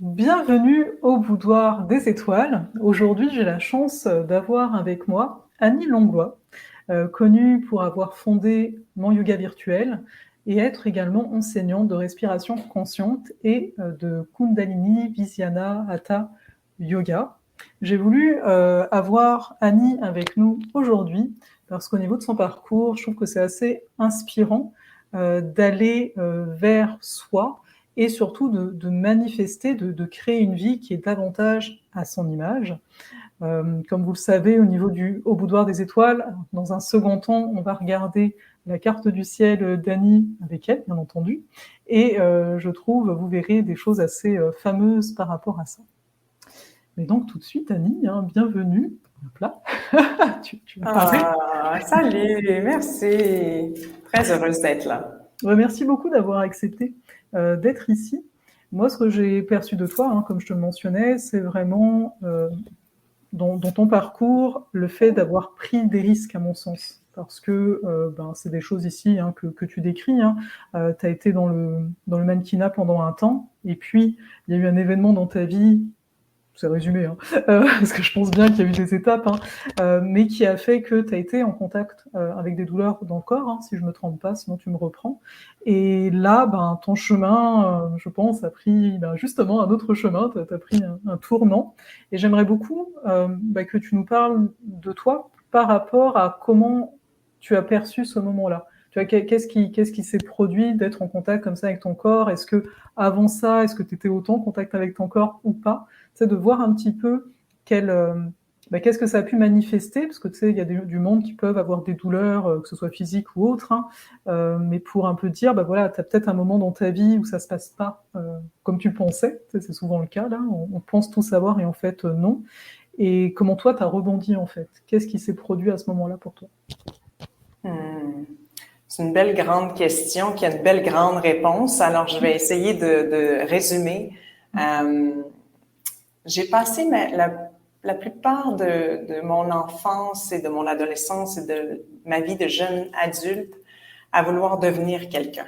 Bienvenue au Boudoir des Étoiles. Aujourd'hui, j'ai la chance d'avoir avec moi Annie Langlois, connue pour avoir fondé Mon Yoga Virtuel et être également enseignante de respiration consciente et de Kundalini Visyana Hatha Yoga. J'ai voulu avoir Annie avec nous aujourd'hui parce qu'au niveau de son parcours, je trouve que c'est assez inspirant d'aller vers soi et surtout de manifester, de créer une vie qui est davantage à son image. Comme vous le savez, au boudoir des étoiles, dans un second temps, on va regarder la carte du ciel d'Annie avec elle, bien entendu, et je trouve, vous verrez des choses assez fameuses par rapport à ça. Mais donc tout de suite, Annie, hein, bienvenue. Hop là, tu vas parler. Salut, merci. Très heureuse d'être là. Ouais, merci beaucoup d'avoir accepté d'être ici. Moi, ce que j'ai perçu de toi, hein, comme je te le mentionnais, c'est vraiment dans ton parcours, le fait d'avoir pris des risques, à mon sens. Parce que c'est des choses ici hein, que tu décris. Hein. Tu as été dans le mannequinat pendant un temps, et puis il y a eu un événement dans ta vie, c'est résumé, hein, parce que je pense bien qu'il y a eu des étapes, hein, mais qui a fait que tu as été en contact avec des douleurs dans le corps, hein, si je ne me trompe pas, sinon tu me reprends. Et là, ton chemin, je pense, a pris justement un autre chemin, tu as pris un tournant. Et j'aimerais beaucoup que tu nous parles de toi par rapport à comment tu as perçu ce moment-là. Tu vois, qu'est-ce qui s'est produit d'être en contact comme ça avec ton corps? Est-ce que avant ça, est-ce que tu étais autant en contact avec ton corps ou pas? C'est de voir un petit peu qu'est-ce que ça a pu manifester, parce que tu sais, il y a du monde qui peuvent avoir des douleurs, que ce soit physiques ou autres, hein, mais pour un peu dire, voilà, tu as peut-être un moment dans ta vie où ça se passe pas comme tu le pensais, c'est souvent le cas, là, on pense tout savoir et en fait non. Et comment toi, tu as rebondi en fait? Qu'est-ce qui s'est produit à ce moment-là pour toi? C'est une belle grande question qui a une belle grande réponse. Alors, je vais essayer de résumer. J'ai passé la plupart de mon enfance et de mon adolescence et de ma vie de jeune adulte à vouloir devenir quelqu'un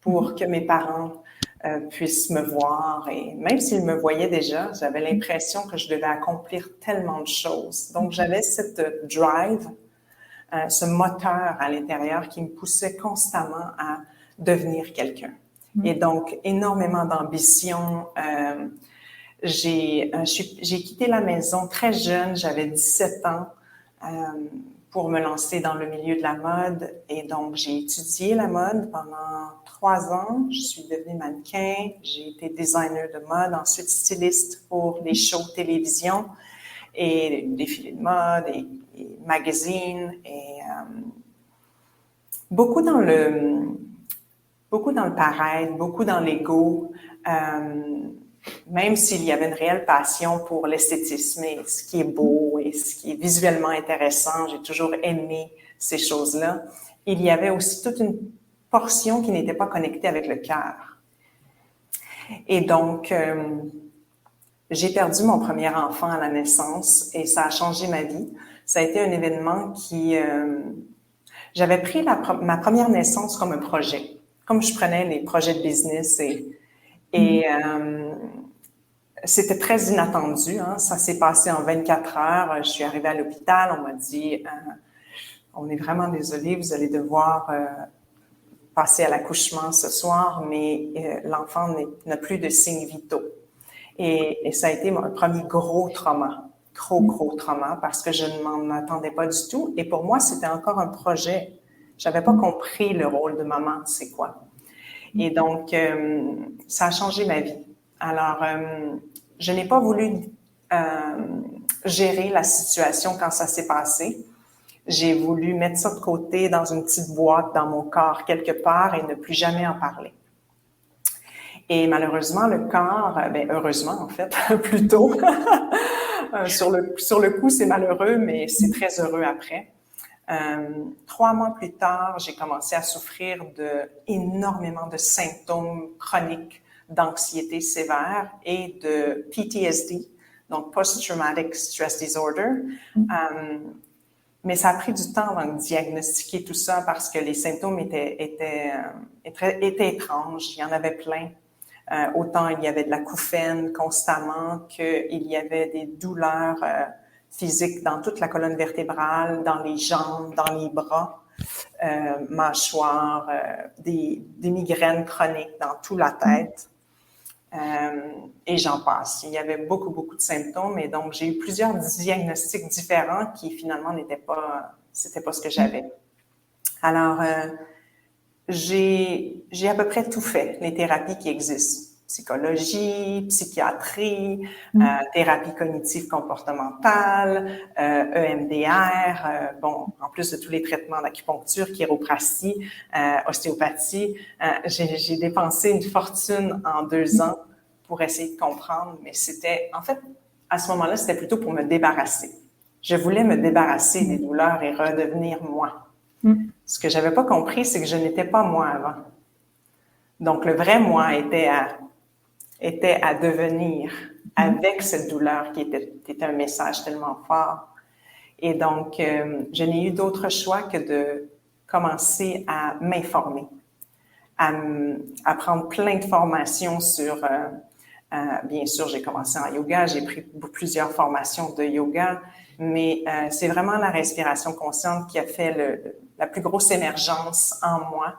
pour que mes parents puissent me voir. Et même s'ils me voyaient déjà, j'avais l'impression que je devais accomplir tellement de choses. Donc, j'avais cette drive, ce moteur à l'intérieur qui me poussait constamment à devenir quelqu'un. Et donc, énormément d'ambition. J'ai quitté la maison très jeune, j'avais 17 ans, pour me lancer dans le milieu de la mode. Et donc, j'ai étudié la mode pendant 3 ans. Je suis devenue mannequin, j'ai été designer de mode, ensuite styliste pour les shows télévision et défilés de mode et magazines et beaucoup dans le paraître, beaucoup dans l'ego. Même s'il y avait une réelle passion pour l'esthétisme et ce qui est beau et ce qui est visuellement intéressant, j'ai toujours aimé ces choses-là. Il y avait aussi toute une portion qui n'était pas connectée avec le cœur. Et donc, j'ai perdu mon premier enfant à la naissance et ça a changé ma vie. Ça a été un événement qui... j'avais pris ma première naissance comme un projet, comme je prenais les projets de business et c'était très inattendu. Hein. Ça s'est passé en 24 heures. Je suis arrivée à l'hôpital. On m'a dit, on est vraiment désolé, vous allez devoir passer à l'accouchement ce soir, mais l'enfant n'a plus de signes vitaux. Et ça a été mon premier gros trauma, gros trauma, parce que je ne m'en attendais pas du tout. Et pour moi, c'était encore un projet. J'avais pas compris le rôle de maman, c'est quoi. Et donc, ça a changé ma vie. Alors, je n'ai pas voulu gérer la situation quand ça s'est passé. J'ai voulu mettre ça de côté dans une petite boîte dans mon corps quelque part et ne plus jamais en parler. Et malheureusement, le corps, heureusement en fait, plutôt, sur le coup, c'est malheureux, mais c'est très heureux après. 3 mois plus tard, j'ai commencé à souffrir énormément de symptômes chroniques d'anxiété sévère et de PTSD, donc Post-Traumatic Stress Disorder. Mais ça a pris du temps avant de diagnostiquer tout ça parce que les symptômes étaient étranges. Il y en avait plein. Autant il y avait de l'acouphène constamment qu'il y avait des douleurs physiques dans toute la colonne vertébrale, dans les jambes, dans les bras, mâchoires, des migraines chroniques dans toute la tête. Et j'en passe. Il y avait beaucoup, beaucoup de symptômes et donc j'ai eu plusieurs diagnostics différents qui finalement c'était pas ce que j'avais. Alors, j'ai à peu près tout fait, les thérapies qui existent. Psychologie, psychiatrie, thérapie cognitive comportementale, EMDR, en plus de tous les traitements d'acupuncture, chiropratie, ostéopathie. J'ai dépensé une fortune en 2 ans pour essayer de comprendre, mais en fait, à ce moment-là, c'était plutôt pour me débarrasser. Je voulais me débarrasser des douleurs et redevenir moi. Ce que j'avais pas compris, c'est que je n'étais pas moi avant. Donc, le vrai moi était à devenir avec cette douleur qui était un message tellement fort. Et donc, je n'ai eu d'autre choix que de commencer à m'informer, à prendre plein de formations sur... bien sûr, j'ai commencé en yoga, j'ai pris plusieurs formations de yoga, mais c'est vraiment la respiration consciente qui a fait la plus grosse émergence en moi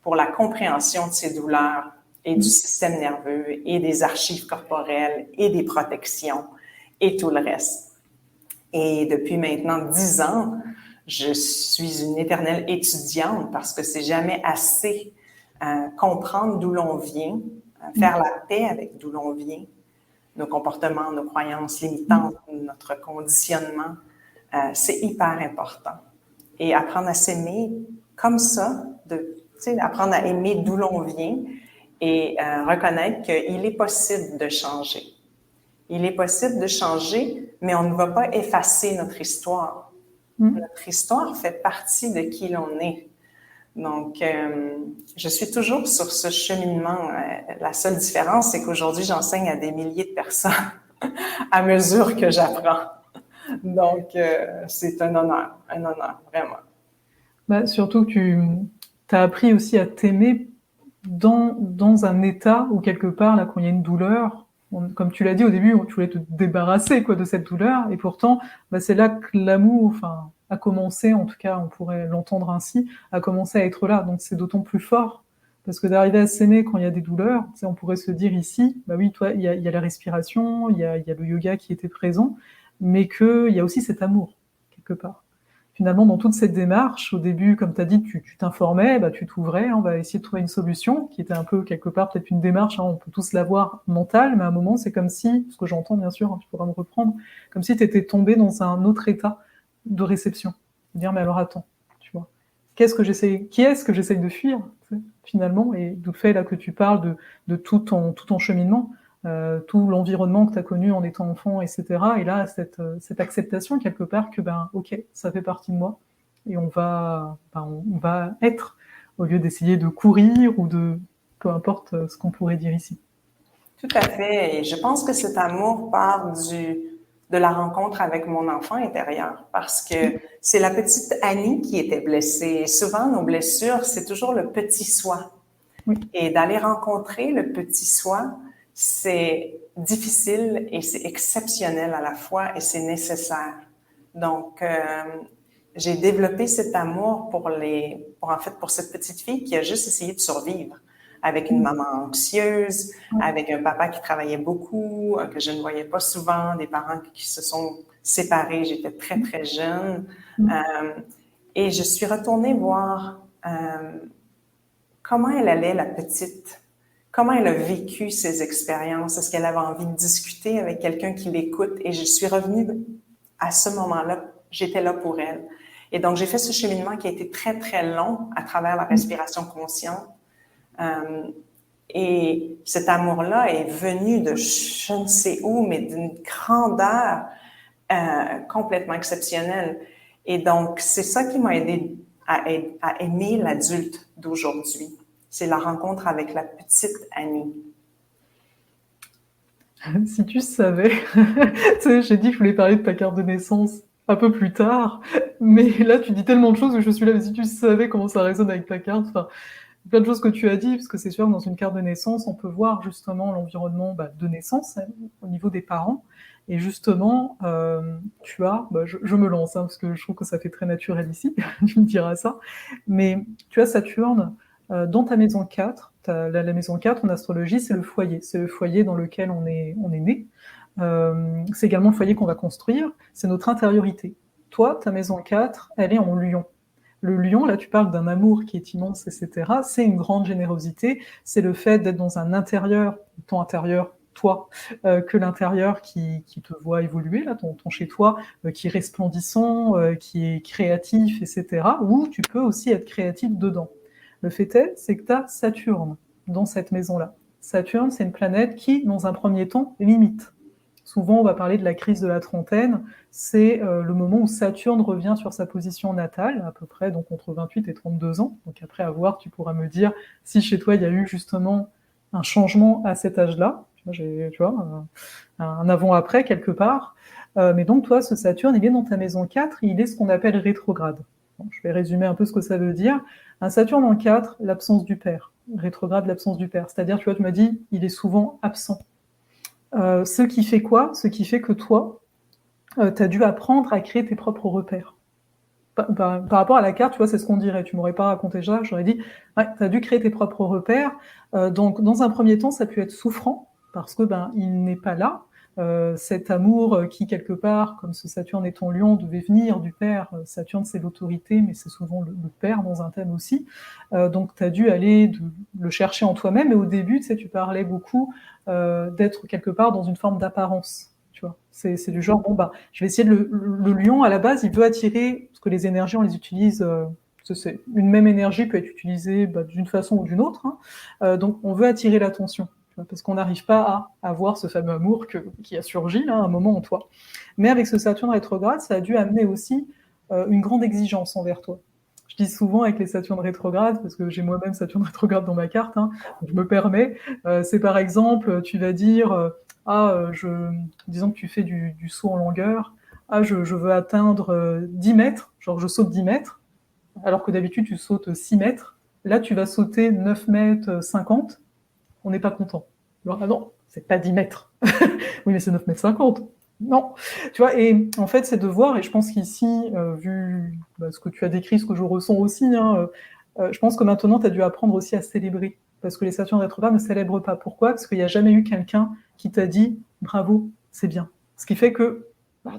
pour la compréhension de ces douleurs et du système nerveux et des archives corporelles et des protections et tout le reste. Et depuis maintenant 10 ans, je suis une éternelle étudiante parce que c'est jamais assez comprendre d'où l'on vient, faire la paix avec d'où l'on vient, nos comportements, nos croyances limitantes, notre conditionnement, c'est hyper important. Et apprendre à s'aimer comme ça, apprendre à aimer d'où l'on vient et reconnaître qu'il est possible de changer. Il est possible de changer, mais on ne va pas effacer notre histoire. Notre histoire fait partie de qui l'on est. Donc, je suis toujours sur ce cheminement. La seule différence, c'est qu'aujourd'hui, j'enseigne à des milliers de personnes à mesure que j'apprends. Donc, c'est un honneur, vraiment. Bah, surtout que tu as appris aussi à t'aimer dans un état où quelque part, là, quand il y a une douleur, comme tu l'as dit au début, tu voulais te débarrasser de cette douleur, et pourtant, c'est là que l'amour, a commencé, en tout cas, on pourrait l'entendre ainsi, a commencé à être là. Donc c'est d'autant plus fort, parce que d'arriver à s'aimer quand il y a des douleurs, on pourrait se dire ici, oui, toi, il y a la respiration, il y a le yoga qui était présent, mais qu'il y a aussi cet amour, quelque part. Finalement, dans toute cette démarche, au début, comme tu as dit, tu t'informais, tu t'ouvrais, on va essayer de trouver une solution, qui était un peu, quelque part, peut-être une démarche, on peut tous l'avoir mentale, mais à un moment, c'est comme si, ce que j'entends bien sûr, tu pourras me reprendre, comme si tu étais tombé dans un autre état de réception. Dire, mais alors attends, tu vois, qui est-ce que j'essaye de fuir, finalement, et d'où le fait là que tu parles de tout ton cheminement, tout l'environnement que tu as connu en étant enfant, etc. Et là, cette acceptation, quelque part, que ok, ça fait partie de moi, et on va être, au lieu d'essayer de courir ou de peu importe ce qu'on pourrait dire ici. Tout à fait. Et je pense que cet amour part de la rencontre avec mon enfant intérieur, parce que c'est la petite Annie qui était blessée. Et souvent, nos blessures, c'est toujours le petit soi. Oui. Et d'aller rencontrer le petit soi, c'est difficile et c'est exceptionnel à la fois et c'est nécessaire. Donc, j'ai développé cet amour pour cette petite fille qui a juste essayé de survivre avec une maman anxieuse, avec un papa qui travaillait beaucoup, que je ne voyais pas souvent, des parents qui se sont séparés, j'étais très, très jeune. Et je suis retournée voir comment elle allait, la petite, comment elle a vécu ces expériences. Est-ce qu'elle avait envie de discuter avec quelqu'un qui l'écoute? Et je suis revenue à ce moment-là, j'étais là pour elle. Et donc, j'ai fait ce cheminement qui a été très, très long à travers la respiration consciente. Et cet amour-là est venu de je ne sais où, mais d'une grandeur complètement exceptionnelle. Et donc, c'est ça qui m'a aidé à aimer l'adulte d'aujourd'hui. C'est la rencontre avec la petite Annie. Si tu savais, tu sais, j'ai dit que je voulais parler de ta carte de naissance un peu plus tard, mais là, tu dis tellement de choses que je suis là, mais si tu savais comment ça résonne avec ta carte, plein de choses que tu as dit, parce que c'est sûr que dans une carte de naissance, on peut voir justement l'environnement de naissance au niveau des parents. Et justement, tu as, je me lance, parce que je trouve que ça fait très naturel ici, tu me diras ça, mais tu as Saturne dans ta maison 4. La maison 4 en astrologie, c'est le foyer dans lequel on est né. C'est également le foyer qu'on va construire, c'est notre intériorité. Toi, ta maison 4, elle est en Lion. Le lion, là tu parles d'un amour qui est immense, etc. C'est une grande générosité, c'est le fait d'être dans un intérieur, ton intérieur, toi, que l'intérieur qui te voit évoluer, là, ton chez toi, qui est resplendissant, qui est créatif, etc. Ou tu peux aussi être créatif dedans. Le fait est, c'est que tu as Saturne dans cette maison-là. Saturne, c'est une planète qui, dans un premier temps, limite. Souvent, on va parler de la crise de la trentaine. C'est le moment où Saturne revient sur sa position natale, à peu près donc entre 28 et 32 ans. Donc après, à voir, tu pourras me dire si chez toi, il y a eu justement un changement à cet âge-là. Tu vois, un avant-après quelque part. Mais donc, toi, ce Saturne, il est dans ta maison 4, il est ce qu'on appelle rétrograde. Bon, je vais résumer un peu ce que ça veut dire. Un Saturne en 4, l'absence du père. Rétrograde, l'absence du père. C'est-à-dire, tu vois, tu m'as dit, il est souvent absent. Ce qui fait quoi? Ce qui fait que toi, tu as dû apprendre à créer tes propres repères. Par rapport à la carte, tu vois, c'est ce qu'on dirait. Tu m'aurais pas raconté ça, j'aurais dit, ouais, tu as dû créer tes propres repères. Donc, dans un premier temps, ça a pu être souffrant, parce que il n'est pas là. Cet amour qui, quelque part, comme ce Saturne est en Lion, devait venir du père. Saturne, c'est l'autorité, mais c'est souvent le père dans un thème aussi. Donc, tu as dû aller le chercher en toi-même. Et au début, tu sais, tu parlais beaucoup d'être quelque part dans une forme d'apparence. Tu vois, c'est du genre, je vais essayer de le lion, à la base, il veut attirer, parce que les énergies, on les utilise, une même énergie peut être utilisée d'une façon ou d'une autre, hein. Donc, on veut attirer l'attention, parce qu'on n'arrive pas à avoir ce fameux amour qui a surgi là, à un moment en toi. Mais avec ce Saturne rétrograde, ça a dû amener aussi une grande exigence envers toi. Je dis souvent avec les Saturnes rétrogrades, parce que j'ai moi-même Saturne rétrograde dans ma carte, hein, je me permets, c'est par exemple, tu vas dire, disons que tu fais du saut en longueur, je veux atteindre 10 mètres, genre je saute 10 mètres, alors que d'habitude tu sautes 6 mètres, là tu vas sauter 9 mètres 50, on n'est pas content. Alors, ah non, c'est pas 10 mètres. Oui, mais c'est 9 mètres 50. Non. Tu vois, et en fait, c'est de voir, et je pense qu'ici, vu ce que tu as décrit, ce que je ressens aussi, hein, je pense que maintenant, tu as dû apprendre aussi à célébrer. Parce que les Saturnes rétrogrades ne célèbrent pas. Pourquoi? Parce qu'il n'y a jamais eu quelqu'un qui t'a dit « bravo, c'est bien ». Ce qui fait que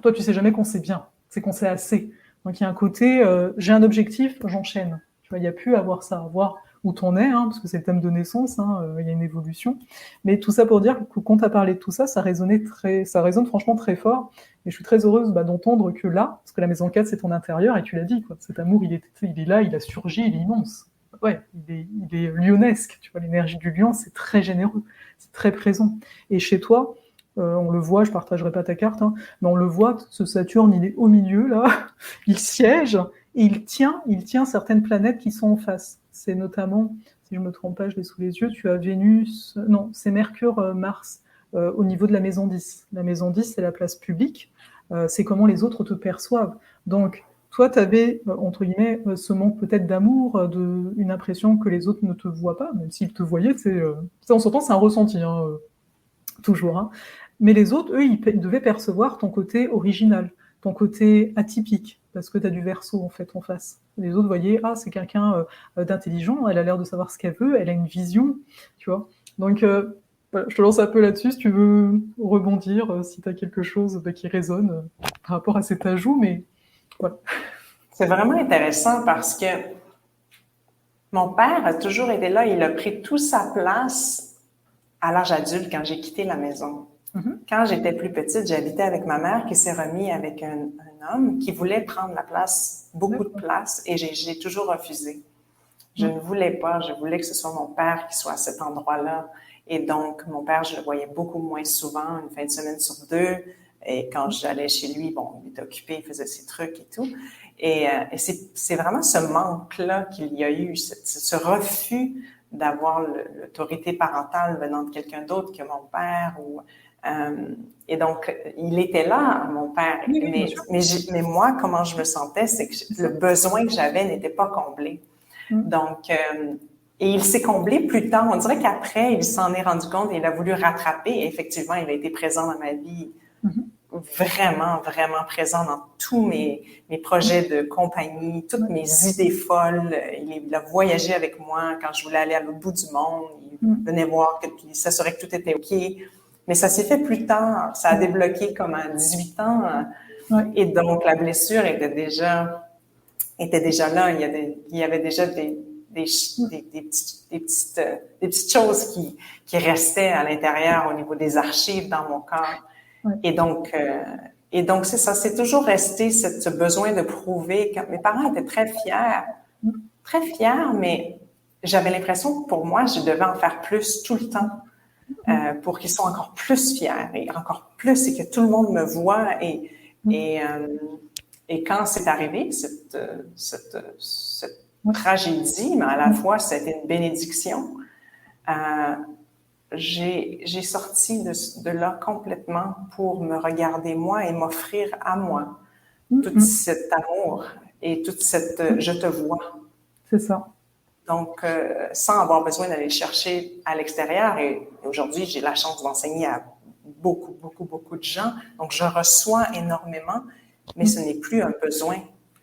toi, tu sais jamais qu'on sait bien, c'est qu'on sait assez. Donc, il y a un côté j'ai un objectif, j'enchaîne. Tu vois, il n'y a plus à voir ça, à voir où t'en es, parce que c'est le thème de naissance, il y a une évolution. Mais tout ça pour dire que quand tu as parlé de tout ça, ça résonne franchement très fort. Et je suis très heureuse d'entendre que là, parce que la maison 4, c'est ton intérieur, et tu l'as dit, quoi. Cet amour, il est là, il a surgi, il est immense. Ouais, il est lionesque. Tu vois, l'énergie du lion, c'est très généreux, c'est très présent. Et chez toi, on le voit, je partagerai pas ta carte, mais on le voit, ce Saturne, il est au milieu, là, il siège, et il tient certaines planètes qui sont en face. C'est notamment, si je ne me trompe pas, je l'ai sous les yeux, tu as Vénus, non, c'est Mercure, Mars, au niveau de la maison 10. La maison 10, c'est la place publique, c'est comment les autres te perçoivent. Donc, toi, tu avais, entre guillemets, ce manque peut-être d'amour, une impression que les autres ne te voient pas, même s'ils te voyaient, on s'entend, c'est un ressenti, toujours. Mais les autres, eux, ils devaient percevoir ton côté original, ton côté atypique, parce que tu as du Verseau, en fait, en face. Les autres voyaient, c'est quelqu'un d'intelligent, elle a l'air de savoir ce qu'elle veut, elle a une vision, tu vois. Donc, voilà, je te lance un peu là-dessus, si tu veux rebondir, si tu as quelque chose qui résonne par rapport à cet ajout, mais voilà. C'est vraiment intéressant parce que mon père a toujours été là, il a pris toute sa place à l'âge adulte quand j'ai quitté la maison. Mm-hmm. Quand j'étais plus petite, j'habitais avec ma mère qui s'est remis avec un homme qui voulait prendre la place, beaucoup de place, et j'ai toujours refusé. Je ne voulais pas, je voulais que ce soit mon père qui soit à cet endroit-là. Et donc, mon père, je le voyais beaucoup moins souvent, une fin de semaine sur 2. Et quand j'allais chez lui, il était occupé, il faisait ses trucs et tout. Et c'est vraiment ce manque-là qu'il y a eu, ce refus d'avoir l'autorité parentale venant de quelqu'un d'autre que mon père. Et donc, il était là, mon père. Oui, mais moi, comment je me sentais, c'est que le besoin que j'avais n'était pas comblé. Donc, Et il s'est comblé plus tard. On dirait qu'après, il s'en est rendu compte et il a voulu rattraper. Et effectivement, il a été présent dans ma vie, vraiment, vraiment présent dans tous mes projets de compagnie, toutes mes idées folles. Il a voyagé avec moi quand je voulais aller à l'autre bout du monde. Il venait voir, il s'assurait que tout était OK. Mais ça s'est fait plus tard. Ça a débloqué comme à 18 ans. Et donc, la blessure était déjà là. Il y avait déjà des petites choses qui restaient à l'intérieur au niveau des archives dans mon corps. Et donc c'est ça, c'est toujours resté ce besoin de prouver. Mes parents étaient très fiers, mais j'avais l'impression que pour moi, je devais en faire plus tout le temps pour qu'ils soient encore plus fiers et encore plus et que tout le monde me voit. Et quand c'est arrivé, cette tragédie, mais à la fois, c'était une bénédiction. J'ai sorti de là complètement pour me regarder moi et m'offrir à moi tout cet amour et toute cette je te vois. C'est ça. Donc, sans avoir besoin d'aller chercher à l'extérieur. Et aujourd'hui, j'ai la chance d'enseigner à beaucoup, beaucoup, beaucoup de gens. Donc, je reçois énormément, mais ce n'est plus un besoin.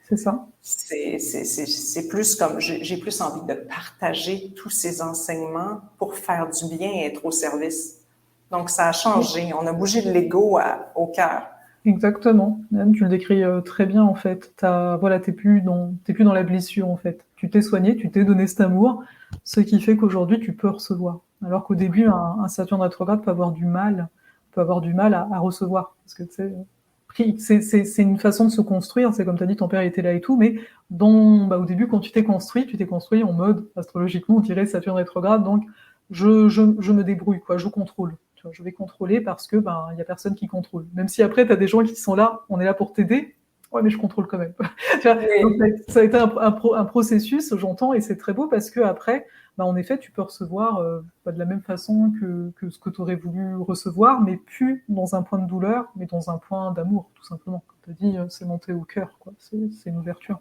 C'est ça. C'est plus comme, j'ai plus envie de partager tous ces enseignements pour faire du bien et être au service. Donc, ça a changé. On a bougé de l'ego au cœur. Exactement. Anne, tu le décris très bien, en fait. T'es plus dans la blessure, en fait. Tu t'es soigné, tu t'es donné cet amour, ce qui fait qu'aujourd'hui, tu peux recevoir. Alors qu'au début, un Saturne rétrograde peut avoir du mal à recevoir. Parce que, c'est une façon de se construire. C'est comme tu as dit, ton père était là et tout, mais au début, quand tu t'es construit en mode, astrologiquement, on dirait Saturne rétrograde, donc je me débrouille, quoi, je contrôle. Tu vois, je vais contrôler parce que y a personne qui contrôle. Même si après, tu as des gens qui sont là, on est là pour t'aider, ouais, mais je contrôle quand même. Tu vois, donc, ça a été un processus, j'entends, et c'est très beau parce que après, en effet, tu peux recevoir de la même façon que ce que tu aurais voulu recevoir, mais plus dans un point de douleur, mais dans un point d'amour, tout simplement. Comme tu as dit, c'est monté au cœur, quoi. C'est une ouverture.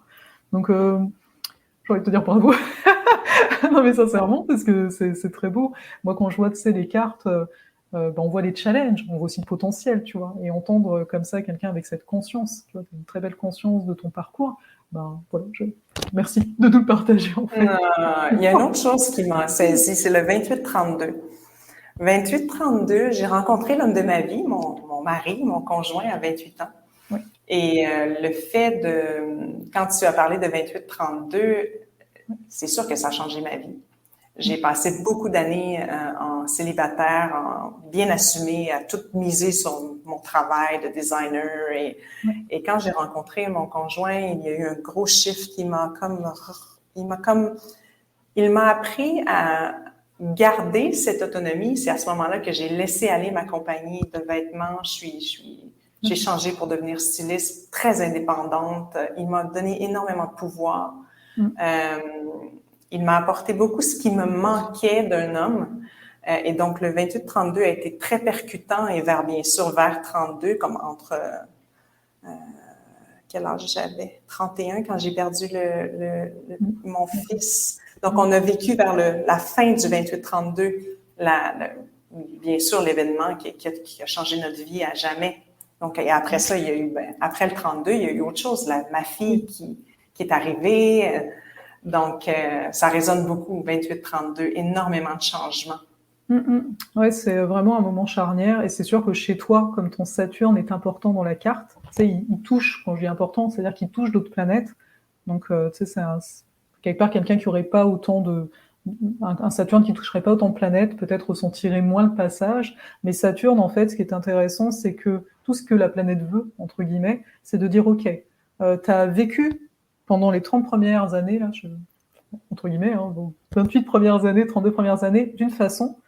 Donc, j'ai envie de te dire bravo. Non, mais sincèrement, parce que c'est très beau. Moi, quand je vois, tu sais, les cartes, on voit les challenges, on voit aussi le potentiel, tu vois. Et entendre comme ça quelqu'un avec cette conscience, tu vois, une très belle conscience de ton parcours, voilà, merci de nous le partager, en fait. Il y a une autre chose qui m'a saisie, c'est le 28-32. 28-32, j'ai rencontré l'homme de ma vie, mon mari, mon conjoint à 28 ans. Oui. Et le fait quand tu as parlé de 28-32, c'est sûr que ça a changé ma vie. J'ai passé beaucoup d'années en célibataire, bien assumée, à tout miser sur mon travail de designer. Et quand j'ai rencontré mon conjoint, il y a eu un gros shift qui il m'a appris à garder cette autonomie. C'est à ce moment-là que j'ai laissé aller ma compagnie de vêtements. J'ai changé pour devenir styliste, très indépendante. Il m'a donné énormément de pouvoir. Il m'a apporté beaucoup ce qui me manquait d'un homme. Et donc, le 28-32 a été très percutant et bien sûr, vers 32, comme entre... quel âge j'avais? 31 quand j'ai perdu mon fils. Donc, on a vécu vers la fin du 28-32, bien sûr, l'événement qui a changé notre vie à jamais. Donc, et après ça, il y a eu, après le 32, il y a eu autre chose. Ma fille qui est arrivée. Donc, ça résonne beaucoup, 28-32, énormément de changements. Ouais, c'est vraiment un moment charnière, et c'est sûr que chez toi, comme ton Saturne est important dans la carte, tu sais, il touche, quand je dis important, c'est-à-dire qu'il touche d'autres planètes. Donc, tu sais, c'est quelque part quelqu'un qui aurait pas autant un Saturne qui toucherait pas autant de planètes, peut-être ressentirait moins le passage. Mais Saturne, en fait, ce qui est intéressant, c'est que tout ce que la planète veut, entre guillemets, c'est de dire, OK, t'as vécu pendant les 30 premières années, là, entre guillemets, 28 premières années, 32 premières années, d'une façon,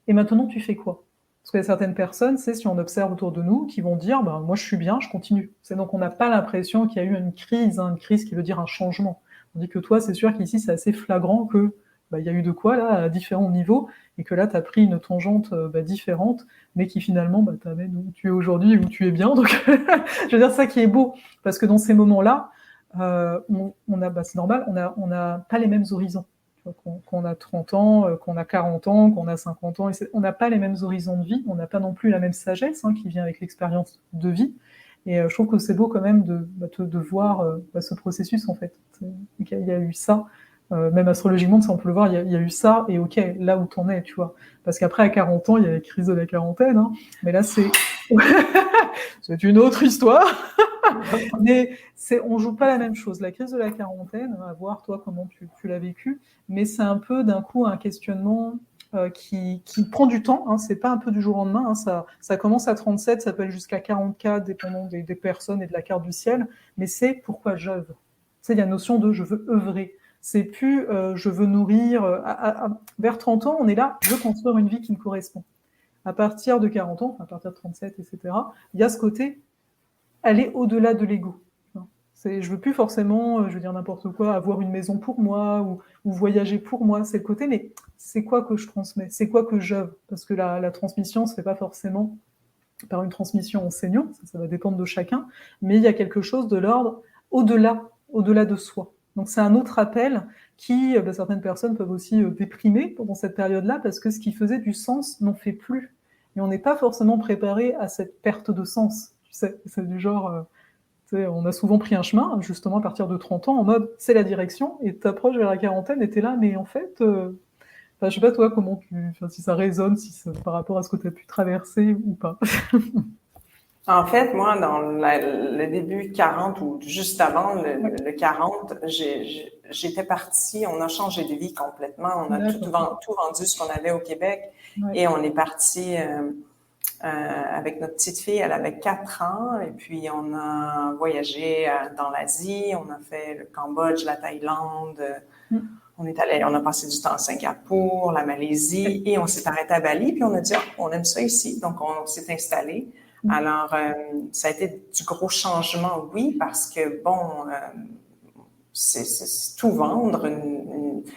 et maintenant, tu fais quoi? Parce qu'il y a certaines personnes, si on observe autour de nous, qui vont dire, moi je suis bien, je continue. C'est donc on n'a pas l'impression qu'il y a eu une crise qui veut dire un changement. Tandis que toi, c'est sûr qu'ici, c'est assez flagrant que il y a eu de quoi, là, à différents niveaux, et que là, tu as pris une tangente différente, mais qui finalement t'amène où tu es aujourd'hui, où tu es bien. Donc, je veux dire, ça qui est beau, parce que dans ces moments-là, c'est normal, on n'a pas les mêmes horizons. qu'on a 30 ans, qu'on a 40 ans, qu'on a 50 ans. On n'a pas les mêmes horizons de vie, on n'a pas non plus la même sagesse qui vient avec l'expérience de vie. Et je trouve que c'est beau quand même de voir ce processus, en fait. Il y a eu ça, même astrologiquement, ça on peut le voir, il y a eu ça, et ok, là où t'en es, tu vois. Parce qu'après, à 40 ans, il y a la crise de la quarantaine, mais là, c'est une autre histoire. Mais on joue pas la même chose. La crise de la quarantaine, à voir toi comment tu l'as vécu, mais c'est un peu d'un coup un questionnement qui prend du temps. C'est pas un peu du jour au lendemain. Ça commence à 37, ça peut aller jusqu'à 44, dépendant des personnes et de la carte du ciel. Mais c'est pourquoi j'œuvre. Il y a la notion de je veux œuvrer. C'est plus je veux nourrir. Vers 30 ans, on est là, je veux construire une vie qui me correspond. À partir de 40 ans, à partir de 37, etc., il y a ce côté aller au-delà de l'ego. Je veux plus forcément, je veux dire n'importe quoi, avoir une maison pour moi ou voyager pour moi. C'est le côté, mais c'est quoi que je transmets? C'est quoi que j'œuvre? Parce que la transmission se fait pas forcément par une transmission enseignant, ça va dépendre de chacun, mais il y a quelque chose de l'ordre au-delà de soi. Donc c'est un autre appel qui, certaines personnes peuvent aussi déprimer pendant cette période-là, parce que ce qui faisait du sens n'en fait plus. Et on n'est pas forcément préparé à cette perte de sens. Tu sais, c'est du genre... on a souvent pris un chemin, justement à partir de 30 ans, en mode c'est la direction, et t'approches vers la quarantaine, et t'es là, mais en fait, je sais pas toi comment si ça résonne, par rapport à ce que tu as pu traverser ou pas. En fait, moi, dans le début 40 ou juste avant le 40, j'étais partie, on a changé de vie complètement, on a tout vendu ce qu'on avait au Québec, et on est parti avec notre petite fille, elle avait 4 ans, et puis on a voyagé dans l'Asie, on a fait le Cambodge, la Thaïlande, on a passé du temps à Singapour, la Malaisie, et on s'est arrêté à Bali, puis on a dit, on aime ça ici, donc on s'est installé. Alors, ça a été du gros changement, oui, parce que, bon, c'est tout vendre.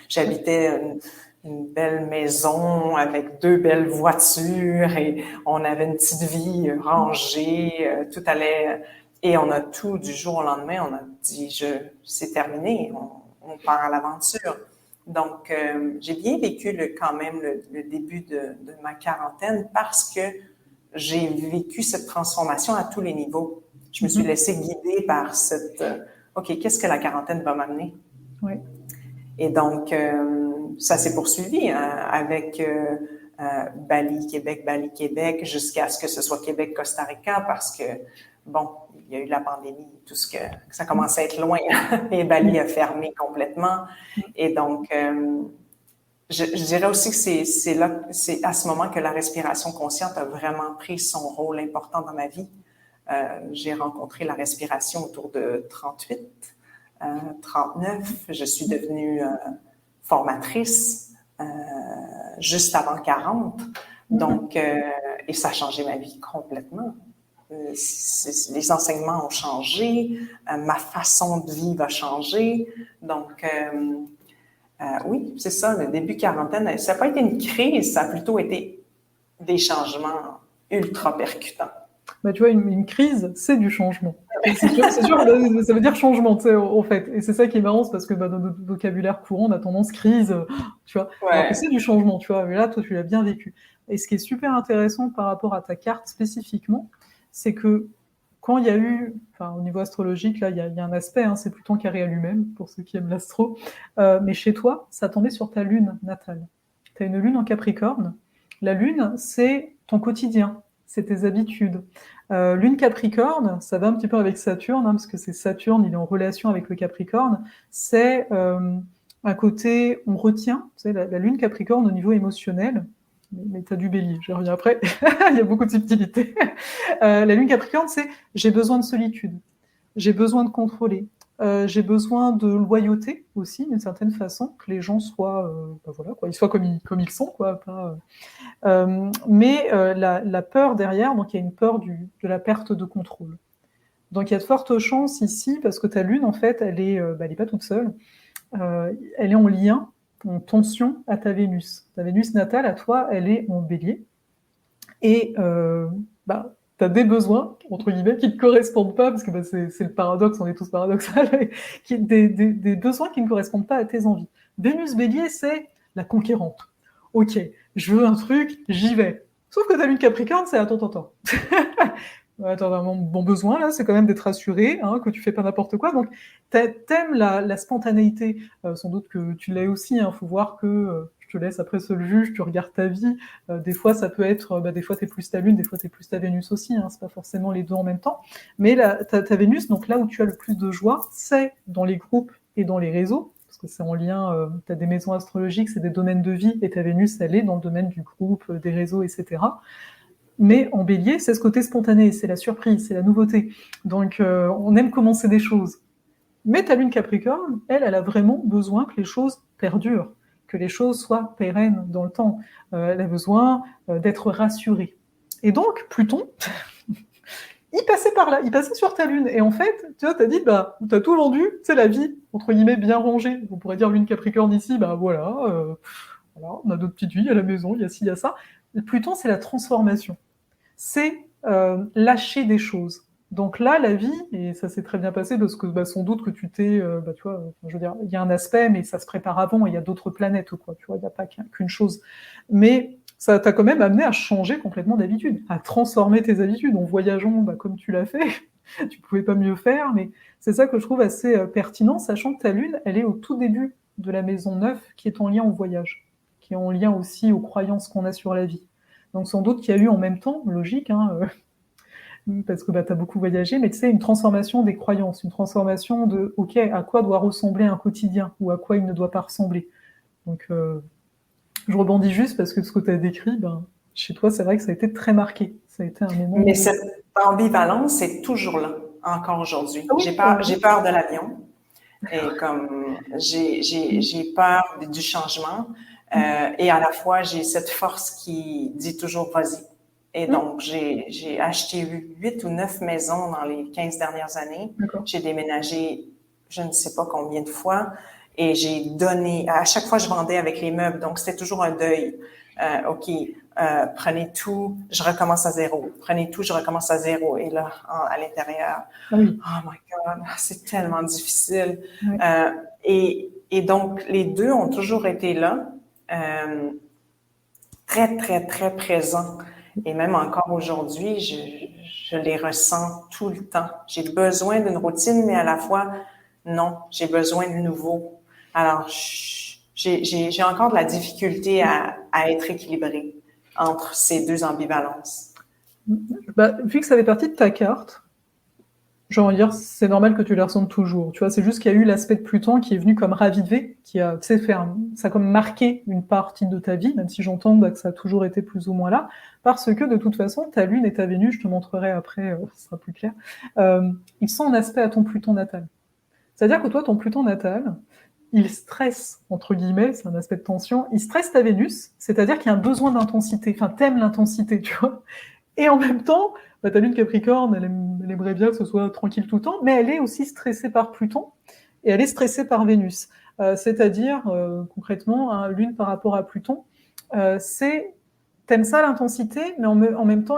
J'habitais une belle maison avec 2 belles voitures et on avait une petite vie rangée, tout allait... Et on a tout, du jour au lendemain, on a dit, c'est terminé, on part à l'aventure. Donc, j'ai bien vécu quand même le début de ma quarantaine parce que j'ai vécu cette transformation à tous les niveaux. Je me suis laissée guider par cette OK, qu'est-ce que la quarantaine va m'amener? Oui. Et donc, ça s'est poursuivi avec Bali, Québec, jusqu'à ce que ce soit Québec, Costa Rica, parce que, bon, il y a eu la pandémie, tout ce que ça commençait à être loin, et Bali a fermé complètement. Et donc, je dirais aussi que c'est à ce moment que la respiration consciente a vraiment pris son rôle important dans ma vie. J'ai rencontré la respiration autour de 38, 39. Je suis devenue formatrice juste avant 40. Donc, et ça a changé ma vie complètement. Les enseignements ont changé, ma façon de vivre a changé. Donc, oui, c'est ça, le début quarantaine, ça n'a pas été une crise, ça a plutôt été des changements ultra percutants. Tu vois, une crise, c'est du changement. C'est sûr, ça veut dire changement, tu sais, en fait. Et c'est ça qui est marrant, c'est parce que dans notre vocabulaire courant, on a tendance crise, tu vois. Ouais. Alors que c'est du changement, tu vois. Mais là, toi, tu l'as bien vécu. Et ce qui est super intéressant par rapport à ta carte spécifiquement, c'est que quand il y a eu, au niveau astrologique, là, il y a un aspect, c'est Pluton carré à lui-même, pour ceux qui aiment l'astro. Mais chez toi, ça tombait sur ta lune natale. Tu as une lune en Capricorne. La lune, c'est ton quotidien. C'est tes habitudes. Lune Capricorne, ça va un petit peu avec Saturne, parce que c'est Saturne, il est en relation avec le Capricorne. C'est un côté, on retient, tu sais, la Lune Capricorne au niveau émotionnel, mais t'as du Bélier, je reviens après, il y a beaucoup de subtilités. La Lune Capricorne, c'est j'ai besoin de solitude, j'ai besoin de contrôler, j'ai besoin de loyauté aussi, d'une certaine façon, que les gens soient, ils soient comme ils sont, quoi, pas... mais la peur derrière, donc il y a une peur de la perte de contrôle. Donc il y a de fortes chances ici, parce que ta lune, en fait, elle est pas toute seule, elle est en lien, en tension à ta Vénus. Ta Vénus natale, à toi, elle est en bélier, et tu as des besoins, entre guillemets, qui ne correspondent pas, parce que c'est le paradoxe, on est tous paradoxal, des besoins qui ne correspondent pas à tes envies. Vénus Bélier, c'est la conquérante. Ok, je veux un truc, j'y vais. Sauf que ta lune Capricorne, c'est attends. Attends, mon besoin là, c'est quand même d'être rassuré, hein, que tu fais pas n'importe quoi. Donc, t'aimes la spontanéité. Sans doute que tu l'as aussi. Il faut voir que je te laisse après seul juge. Tu regardes ta vie. Des fois, ça peut être, des fois t'es plus ta lune, des fois t'es plus ta Vénus aussi. C'est pas forcément les deux en même temps. Mais ta Vénus, donc là où tu as le plus de joie, c'est dans les groupes et dans les réseaux. Parce que c'est en lien, tu as des maisons astrologiques, c'est des domaines de vie, et ta Vénus, elle est dans le domaine du groupe, des réseaux, etc. Mais en bélier, c'est ce côté spontané, c'est la surprise, c'est la nouveauté. Donc, on aime commencer des choses. Mais ta lune Capricorne, elle a vraiment besoin que les choses perdurent, que les choses soient pérennes dans le temps. Elle a besoin d'être rassurée. Et donc, Pluton, il passait par là, il passait sur ta lune. Et en fait, tu vois, t'as dit, t'as tout vendu, c'est la vie, entre guillemets, bien rangée. On pourrait dire lune Capricorne ici, voilà, on a d'autres petites vies à la maison, il y a ci, il y a ça. Pluton, c'est la transformation. C'est lâcher des choses. Donc là, la vie, et ça s'est très bien passé parce que sans doute que tu t'es, tu vois, je veux dire, il y a un aspect, mais ça se prépare avant, il y a d'autres planètes, quoi, tu vois, il n'y a pas qu'une chose. Mais ça t'a quand même amené à changer complètement d'habitude, à transformer tes habitudes. En voyageant, comme tu l'as fait, tu pouvais pas mieux faire, mais c'est ça que je trouve assez pertinent, sachant que ta lune, elle est au tout début de la maison 9, qui est en lien au voyage, qui est en lien aussi aux croyances qu'on a sur la vie. Donc sans doute qu'il y a eu en même temps, logique, parce que tu as beaucoup voyagé, mais tu sais, une transformation des croyances, une transformation de, ok, à quoi doit ressembler un quotidien, ou à quoi il ne doit pas ressembler. Donc je rebondis juste parce que ce que tu as décrit, chez toi, c'est vrai que ça a été très marqué. Ça a été un moment... Mais cette ambivalence, c'est toujours là, encore aujourd'hui. Ah oui, j'ai peur de l'avion. Et comme j'ai peur du changement, et à la fois j'ai cette force qui dit toujours vas-y. Et donc j'ai acheté 8 ou 9 maisons dans les 15 dernières années. J'ai déménagé je ne sais pas combien de fois et j'ai donné, à chaque fois je vendais avec les meubles, donc c'était toujours un deuil. OK, prenez tout, je recommence à zéro. Prenez tout, je recommence à zéro. Et là, à l'intérieur, oui. Oh my God, c'est tellement difficile. Oui. Et donc, les deux ont toujours été là, très, très, très présents. Et même encore aujourd'hui, je les ressens tout le temps. J'ai besoin d'une routine, mais à la fois, non, j'ai besoin de nouveau. Alors, j'ai encore de la difficulté à être équilibrée entre ces deux ambivalences. Vu que ça fait partie de ta carte, j'ai envie de dire, c'est normal que tu les ressentes toujours. Tu vois, c'est juste qu'il y a eu l'aspect de Pluton qui est venu comme raviver, qui a, tu sais, ça a comme marqué une partie de ta vie, même si j'entends que ça a toujours été plus ou moins là, parce que de toute façon, ta Lune et ta Vénus, je te montrerai après, ce sera plus clair, ils sont en aspect à ton Pluton natal. C'est-à-dire que toi, ton Pluton natal, il stresse, entre guillemets, c'est un aspect de tension, il stresse ta Vénus, c'est-à-dire qu'il y a un besoin d'intensité, enfin, t'aimes l'intensité, tu vois. Et en même temps, ta lune Capricorne, elle aimerait bien que ce soit tranquille tout le temps, mais elle est aussi stressée par Pluton et elle est stressée par Vénus. C'est-à-dire, concrètement, lune par rapport à Pluton, t'aimes ça l'intensité, mais en même temps,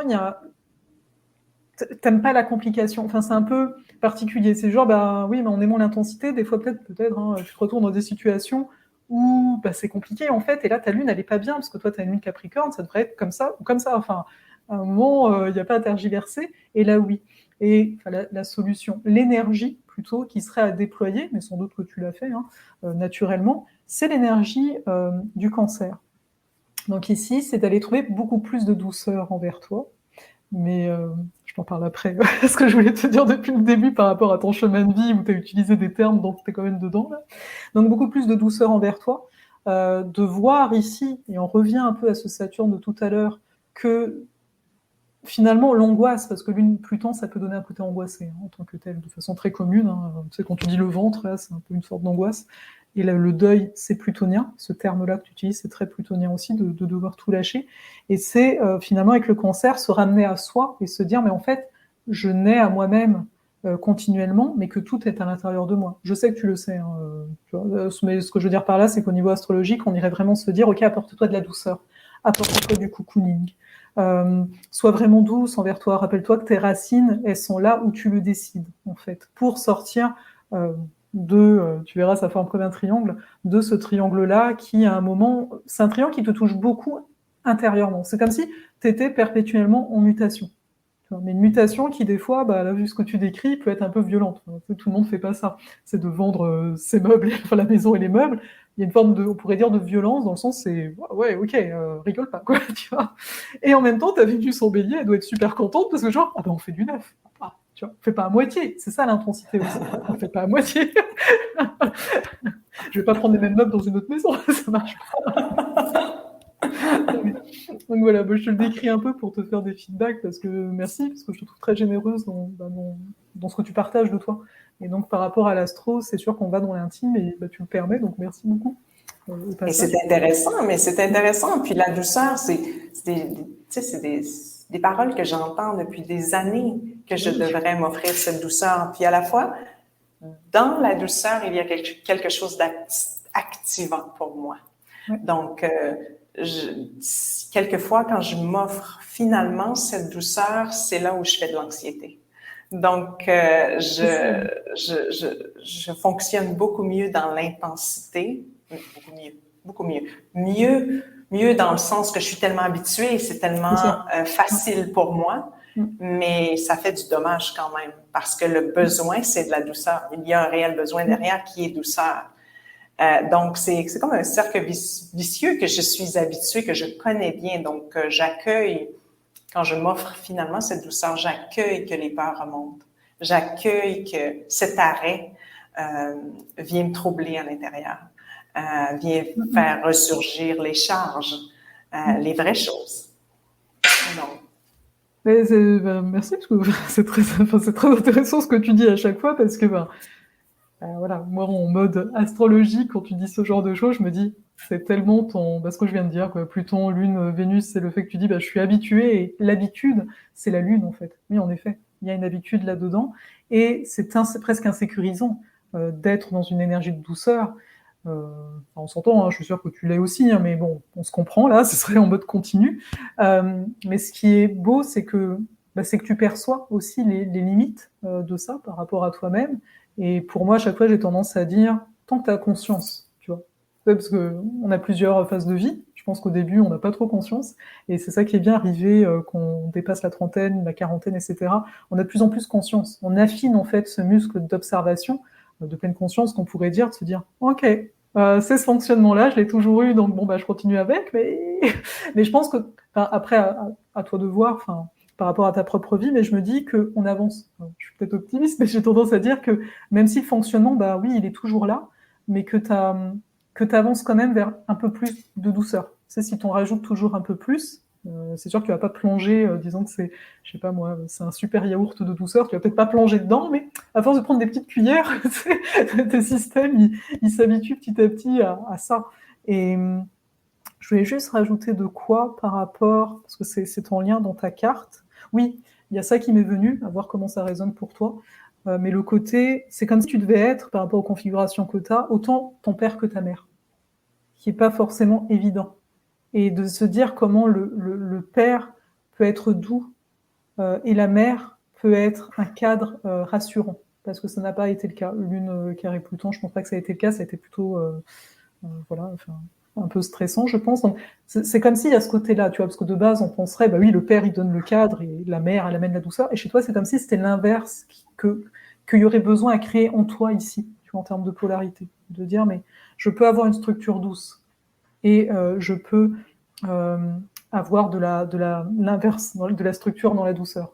t'aimes pas la complication. Enfin, c'est un peu particulier. C'est genre, oui, mais en aimant l'intensité, des fois peut-être, tu te retrouves dans des situations où c'est compliqué en fait, et là ta lune elle est pas bien parce que toi tu as une lune Capricorne, ça devrait être comme ça ou comme ça. Enfin, à un moment il n'y a pas à tergiverser, et là oui. Et la solution, l'énergie plutôt qui serait à déployer, mais sans doute que tu l'as fait naturellement, c'est l'énergie du Cancer. Donc ici, c'est d'aller trouver beaucoup plus de douceur envers toi, mais je t'en parle après. Ce que je voulais te dire depuis le début par rapport à ton chemin de vie où tu as utilisé des termes dont tu es quand même dedans. Là. Donc beaucoup plus de douceur envers toi, de voir ici, et on revient un peu à ce Saturne de tout à l'heure, que finalement l'angoisse, parce que lune Pluton, ça peut donner un côté angoissé en tant que tel, de façon très commune. Tu sais, quand tu dis le ventre, là, c'est un peu une sorte d'angoisse. Et là, le deuil, c'est plutonien. Ce terme-là que tu utilises, c'est très plutonien aussi, de devoir tout lâcher. Et c'est finalement, avec le Cancer, se ramener à soi et se dire, mais en fait, je nais à moi-même continuellement, mais que tout est à l'intérieur de moi. Je sais que tu le sais. Tu vois, mais ce que je veux dire par là, c'est qu'au niveau astrologique, on irait vraiment se dire, ok, apporte-toi de la douceur, apporte-toi du cocooning. Sois vraiment douce envers toi. Rappelle-toi que tes racines, elles sont là où tu le décides, en fait, pour sortir tu verras, ça forme comme un triangle, de ce triangle-là qui, à un moment, c'est un triangle qui te touche beaucoup intérieurement. C'est comme si tu étais perpétuellement en mutation. Mais une mutation qui, des fois, là, vu ce que tu décris, peut être un peu violente. Tout le monde ne fait pas ça. C'est de vendre ses meubles, enfin la maison et les meubles. Il y a une forme on pourrait dire, de violence, dans le sens, c'est, ouais, ok, rigole pas, quoi, tu vois. Et en même temps, ta Vénus en bélier, elle doit être super contente, parce que genre, on fait du neuf. Tu vois, on fait pas à moitié. C'est ça l'intensité aussi. On fait pas à moitié. Je vais pas prendre les mêmes meubles dans une autre maison, ça marche pas. Donc voilà, je te le décris un peu pour te faire des feedbacks, parce que merci, parce que je te trouve très généreuse dans ce que tu partages de toi. Et donc par rapport à l'astro, c'est sûr qu'on va dans l'intime et tu le permets, donc merci beaucoup. Et c'est intéressant. Puis la douceur, c'est des paroles que j'entends depuis des années, que je devrais m'offrir cette douceur. Puis à la fois, dans la douceur, il y a quelque chose d'activant pour moi. Ouais. Donc, quelquefois, quand je m'offre finalement cette douceur, c'est là où je fais de l'anxiété. Donc, je fonctionne beaucoup mieux dans l'intensité, beaucoup mieux. Mieux dans le sens que je suis tellement habituée, c'est tellement facile pour moi, mais ça fait du dommage quand même, parce que le besoin, c'est de la douceur. Il y a un réel besoin derrière qui est douceur. Donc, c'est comme un cercle vicieux que je suis habituée, que je connais bien. Donc, j'accueille, quand je m'offre finalement cette douceur, j'accueille que les peurs remontent. J'accueille que cet arrêt vient me troubler à l'intérieur, vient faire ressurgir les charges, les vraies choses. Donc, merci, parce que c'est très intéressant ce que tu dis à chaque fois, parce que voilà, moi en mode astrologique, quand tu dis ce genre de choses, je me dis, c'est tellement ce que je viens de dire, quoi. Pluton, Lune, Vénus, c'est le fait que tu dis, je suis habituée, et l'habitude, c'est la Lune en fait. Oui, en effet, il y a une habitude là-dedans, et c'est presque insécurisant d'être dans une énergie de douceur. On s'entend, hein, je suis sûre que tu l'es aussi, hein, mais bon, on se comprend là, ce serait en mode continu. Mais ce qui est beau, c'est que tu perçois aussi les limites de ça par rapport à toi-même. Et pour moi, à chaque fois, j'ai tendance à dire, tant que tu as conscience, tu vois. Parce qu'on a plusieurs phases de vie. Je pense qu'au début, on n'a pas trop conscience. Et c'est ça qui est bien arrivé, qu'on dépasse la trentaine, la quarantaine, etc. On a de plus en plus conscience. On affine, en fait, ce muscle d'observation, de pleine conscience, qu'on pourrait dire, de se dire, OK, c'est ce fonctionnement-là, je l'ai toujours eu, donc je continue avec. Mais je pense que, après, à toi de voir, par rapport à ta propre vie, mais je me dis qu'on avance. Je suis peut-être optimiste, mais j'ai tendance à dire que même si le fonctionnement, oui, il est toujours là, mais que tu avances quand même vers un peu plus de douceur. C'est si tu en rajoutes toujours un peu plus, c'est sûr que tu vas pas plonger, disons que c'est, je sais pas moi, c'est un super yaourt de douceur, tu vas peut-être pas plonger dedans, mais à force de prendre des petites cuillères, tes systèmes, ils s'habituent petit à petit à ça. Et je voulais juste rajouter de quoi par rapport, parce que c'est en lien dans ta carte. Oui, il y a ça qui m'est venu, à voir comment ça résonne pour toi. Mais le côté, c'est comme si tu devais être, par rapport aux configurations que tu as, autant ton père que ta mère, qui n'est pas forcément évident. Et de se dire comment le père peut être doux et la mère peut être un cadre rassurant. Parce que ça n'a pas été le cas. Lune carré Pluton, je ne pense pas que ça a été le cas, ça a été plutôt un peu stressant, je pense. Donc, c'est comme s'il y a ce côté-là, tu vois, parce que de base, on penserait, oui, le père, il donne le cadre, et la mère, elle amène la douceur, et chez toi, c'est comme si c'était l'inverse, qu'il y aurait besoin à créer en toi ici, tu vois, en termes de polarité. De dire, mais je peux avoir une structure douce, et je peux avoir l'inverse, de la structure dans la douceur.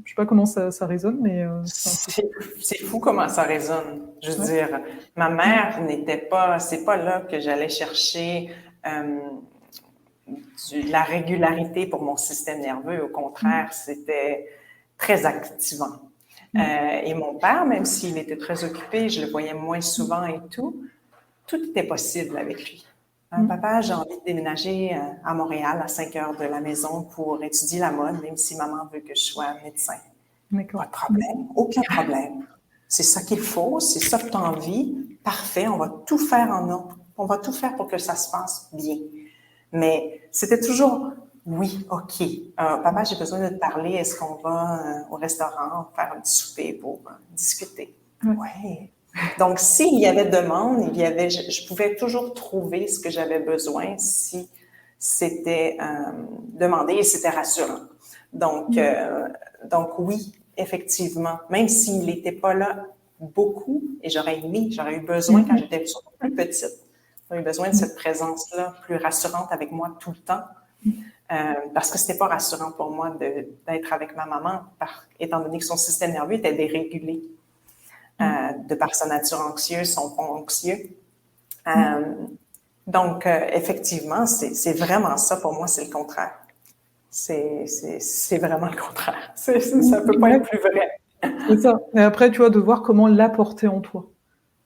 Je sais pas comment ça résonne, mais c'est fou comment ça résonne. Je veux dire, ma mère c'est pas là que j'allais chercher la régularité pour mon système nerveux. Au contraire, c'était très activant. Et mon père, même s'il était très occupé, je le voyais moins souvent et tout était possible avec lui. Papa, j'ai envie de déménager à Montréal à 5 heures de la maison pour étudier la mode, même si maman veut que je sois médecin. D'accord. Pas de problème, aucun problème. C'est ça qu'il faut, c'est ça que tu as envie. Parfait, on va tout faire en ordre. On va tout faire pour que ça se passe bien. Mais c'était toujours, oui, OK. Papa, j'ai besoin de te parler. Est-ce qu'on va au restaurant faire un petit souper pour discuter? Oui. Donc, s'il y avait demande, je pouvais toujours trouver ce que j'avais besoin si c'était demandé et c'était rassurant. Donc, oui, effectivement, même s'il n'était pas là beaucoup, et j'aurais eu besoin quand j'étais surtout plus petite, j'aurais eu besoin de cette présence-là plus rassurante avec moi tout le temps. Parce que c'était pas rassurant pour moi d'être avec ma maman, étant donné que son système nerveux était dérégulé. De par sa nature anxieuse, son fond anxieux. Donc, effectivement, c'est vraiment ça. Pour moi, c'est le contraire. C'est vraiment le contraire. Ça ne peut pas être plus vrai. C'est ça. Et après, tu vois, de voir comment l'apporter en toi.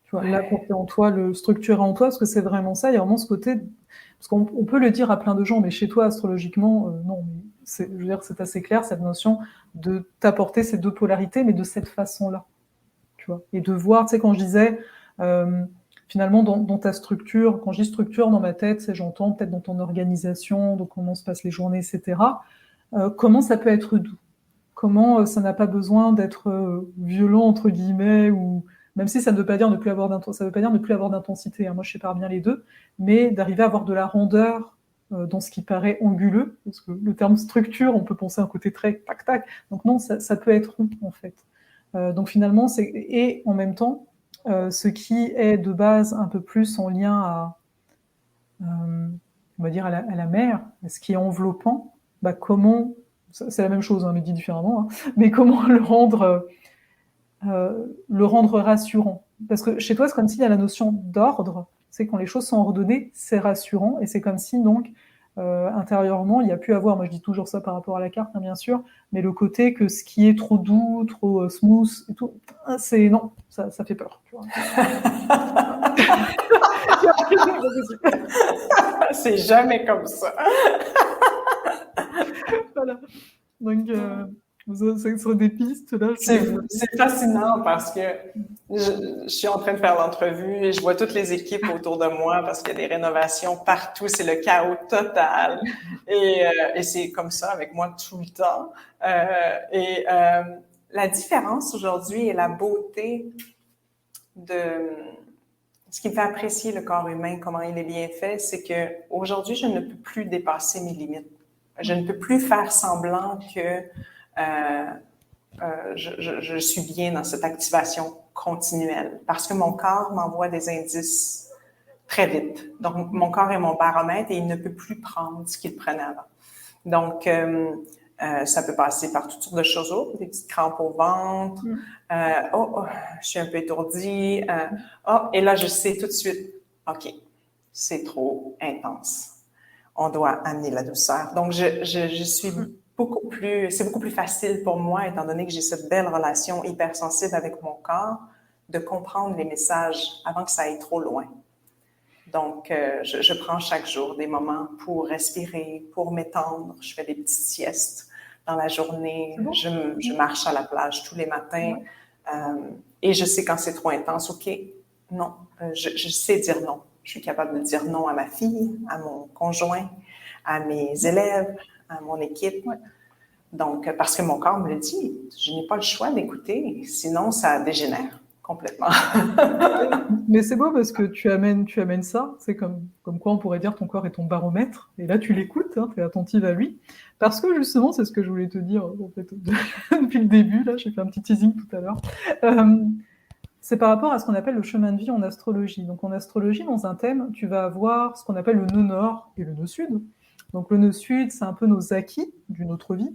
Tu vois, l'apporter en toi, le structurer en toi, parce que c'est vraiment ça. Il y a vraiment ce côté... Parce qu'on peut le dire à plein de gens, mais chez toi, astrologiquement, non. Je veux dire, c'est assez clair, cette notion de t'apporter ces deux polarités, mais de cette façon-là. Tu vois, et de voir, tu sais, quand je disais, finalement, dans ta structure, quand je dis structure dans ma tête, c'est j'entends peut-être dans ton organisation, donc comment se passent les journées, etc., comment ça peut être doux, comment ça n'a pas besoin d'être violent, entre guillemets, ou même si ça ne veut pas dire ne plus avoir d'intensité, hein, moi je sépare bien les deux, mais d'arriver à avoir de la rondeur dans ce qui paraît anguleux, parce que le terme structure, on peut penser à un côté très tac-tac, donc non, ça peut être rond, en fait. Donc finalement, et en même temps, ce qui est de base un peu plus en lien on va dire à la mer, ce qui est enveloppant, comment, c'est la même chose, hein, mais dit différemment, hein, mais comment le rendre rassurant. Parce que chez toi, c'est comme s'il y a la notion d'ordre, c'est quand les choses sont ordonnées, c'est rassurant, et c'est comme si donc intérieurement, il y a pu avoir, moi je dis toujours ça par rapport à la carte, hein, bien sûr, mais le côté que ce qui est trop doux, trop smooth, et tout, c'est non, ça fait peur. Tu vois. C'est jamais comme ça. Voilà. Donc, c'est sur des pistes là. C'est fascinant parce que je suis en train de faire l'entrevue et je vois toutes les équipes autour de moi parce qu'il y a des rénovations partout, c'est le chaos total et c'est comme ça avec moi tout le temps. La différence aujourd'hui et la beauté de ce qui me fait apprécier le corps humain, comment il est bien fait, c'est que aujourd'hui je ne peux plus dépasser mes limites. Je ne peux plus faire semblant que je suis bien dans cette activation continuelle parce que mon corps m'envoie des indices très vite. Donc, mon corps est mon baromètre et il ne peut plus prendre ce qu'il prenait avant. Donc, ça peut passer par toutes sortes de choses autres, des petites crampes au ventre, je suis un peu étourdie, et là, je sais tout de suite, OK, c'est trop intense. On doit amener la douceur. Donc, je suis c'est beaucoup plus facile pour moi, étant donné que j'ai cette belle relation hypersensible avec mon corps, de comprendre les messages avant que ça aille trop loin. Donc, je prends chaque jour des moments pour respirer, pour m'étendre. Je fais des petites siestes dans la journée. Bon. Je marche à la plage tous les matins. Et je sais quand c'est trop intense, OK, non, je sais dire non. Je suis capable de dire non à ma fille, à mon conjoint, à mes élèves, à mon équipe. Donc, parce que mon corps me le dit, je n'ai pas le choix d'écouter, sinon ça dégénère complètement. Mais c'est beau parce que tu amènes ça, c'est comme quoi on pourrait dire ton corps est ton baromètre, et là tu l'écoutes, hein, tu es attentive à lui, parce que justement, c'est ce que je voulais te dire en fait, depuis le début, là j'ai fait un petit teasing tout à l'heure, c'est par rapport à ce qu'on appelle le chemin de vie en astrologie. Donc en astrologie, dans un thème, tu vas avoir ce qu'on appelle le nœud nord et le nœud sud. Donc le nœud sud, c'est un peu nos acquis d'une autre vie,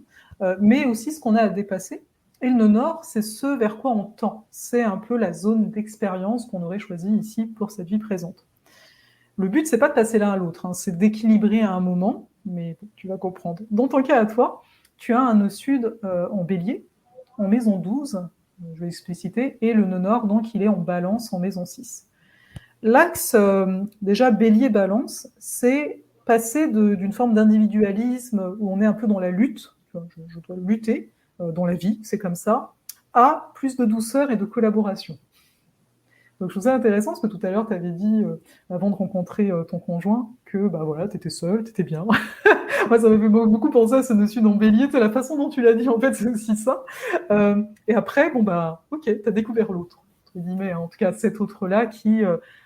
mais aussi ce qu'on a à dépasser. Et le nœud nord, c'est ce vers quoi on tend. C'est un peu la zone d'expérience qu'on aurait choisie ici pour cette vie présente. Le but, c'est pas de passer l'un à l'autre, hein, c'est d'équilibrer à un moment, mais tu vas comprendre. Dans ton cas à toi, tu as un nœud sud en bélier, en maison 12, je vais expliciter, et le nœud nord, donc, il est en balance en maison 6. L'axe, déjà, bélier-balance, c'est passer d'une forme d'individualisme où on est un peu dans la lutte, je dois lutter dans la vie, c'est comme ça, à plus de douceur et de collaboration. Donc je trouve ça intéressant parce que tout à l'heure, tu avais dit, avant de rencontrer ton conjoint, que voilà, tu étais seule, tu étais bien. Moi, ça m'a fait beaucoup penser à ce dessus dans Bélier, la façon dont tu l'as dit, en fait, c'est aussi ça. Et après, ok, tu as découvert l'autre. entre guillemets, en tout cas cet autre-là qui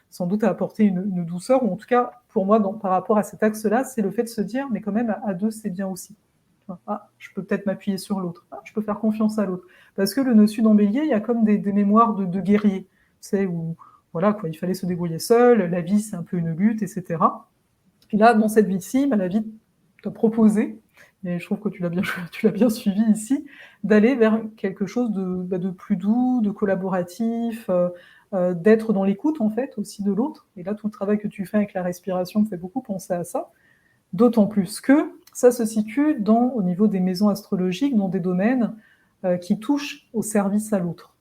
sans doute a apporté une douceur, ou en tout cas pour moi par rapport à cet axe-là, c'est le fait de se dire mais quand même à deux c'est bien aussi. Ah, je peux peut-être m'appuyer sur l'autre, je peux faire confiance à l'autre. Parce que le nœud sud en bélier, il y a comme des mémoires de guerriers, tu sais, où voilà, quoi, il fallait se débrouiller seul, la vie c'est un peu une lutte, etc. Puis là, dans cette vie-ci, la vie t'a proposé, et je trouve que tu l'as bien suivi ici, d'aller vers quelque chose de plus doux, de collaboratif, d'être dans l'écoute en fait aussi de l'autre. Et là, tout le travail que tu fais avec la respiration me fait beaucoup penser à ça. D'autant plus que ça se situe au niveau des maisons astrologiques, dans des domaines qui touchent au service à l'autre.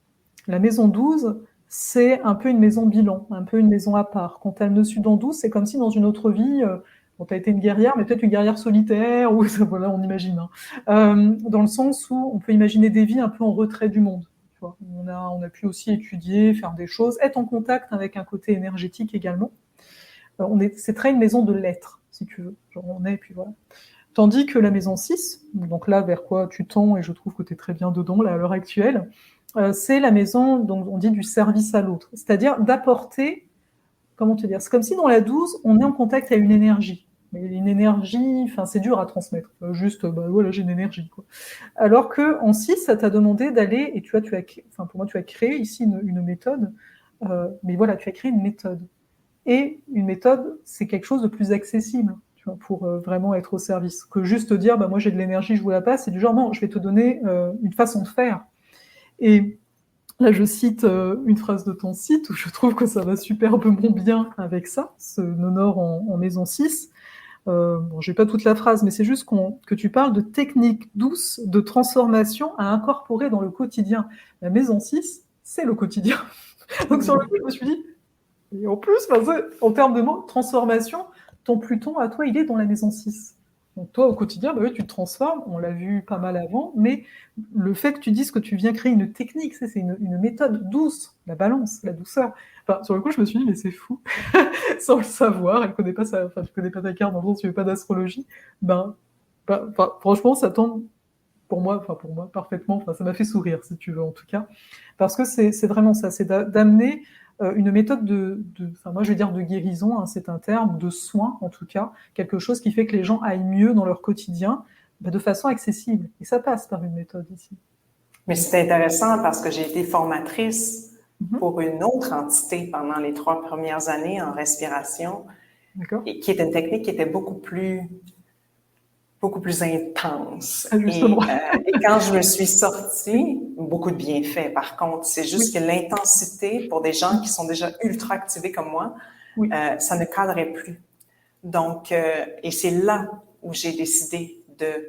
La maison 12, c'est un peu une maison bilan, un peu une maison à part. Quand tu as le nœud sud en 12, c'est comme si dans une autre vie, tu as été une guerrière, mais peut-être une guerrière solitaire, ou voilà, on imagine. Dans le sens où on peut imaginer des vies un peu en retrait du monde. Tu vois. On a pu aussi étudier, faire des choses, être en contact avec un côté énergétique également. C'est très une maison de l'être, si tu veux. Genre on est, puis voilà. Tandis que la maison 6, donc là vers quoi tu tends, et je trouve que tu es très bien dedans là, à l'heure actuelle, c'est la maison, donc on dit du service à l'autre. C'est-à-dire d'apporter, comment te dire, c'est comme si dans la 12, on est en contact à une énergie. Mais une énergie, enfin c'est dur à transmettre. Juste, voilà, j'ai une énergie, quoi. Alors qu'en 6, ça t'a demandé d'aller, et tu vois, pour moi, tu as créé ici une méthode, mais voilà, tu as créé une méthode. Et une méthode, c'est quelque chose de plus accessible, tu vois, pour vraiment être au service. Que juste te dire, moi j'ai de l'énergie, je vous la passe, c'est du genre, non, je vais te donner une façon de faire. Et là, je cite une phrase de ton site, où je trouve que ça va superbement bien avec ça, ce nœud nord en maison 6. J'ai pas toute la phrase, mais c'est juste que tu parles de techniques douces de transformation à incorporer dans le quotidien. La maison 6, c'est le quotidien. Donc sur le coup, je me suis dit, et en plus, en termes de mots, transformation, ton Pluton, à toi, il est dans la maison 6. Donc toi, au quotidien, oui, tu te transformes, on l'a vu pas mal avant, mais le fait que tu dises que tu viens créer une technique, c'est une méthode douce, la balance, la douceur. Enfin, sur le coup, je me suis dit, mais c'est fou, sans le savoir, tu connais pas ta carte, dans le sens, tu fais pas d'astrologie, franchement, ça tombe pour moi, parfaitement, ça m'a fait sourire, si tu veux, en tout cas, parce que c'est vraiment ça, c'est d'amener une méthode moi je vais dire de guérison, hein, c'est un terme, de soin en tout cas, quelque chose qui fait que les gens aillent mieux dans leur quotidien, de façon accessible. Et ça passe par une méthode ici. Mais c'est intéressant parce que j'ai été formatrice pour une autre entité pendant les 3 premières années en respiration, et qui est une technique qui était beaucoup plus intense. Et quand je me suis sortie, beaucoup de bienfaits par contre, c'est juste que l'intensité pour des gens qui sont déjà ultra activés comme moi, ça ne cadrait plus. Donc, et c'est là où j'ai décidé de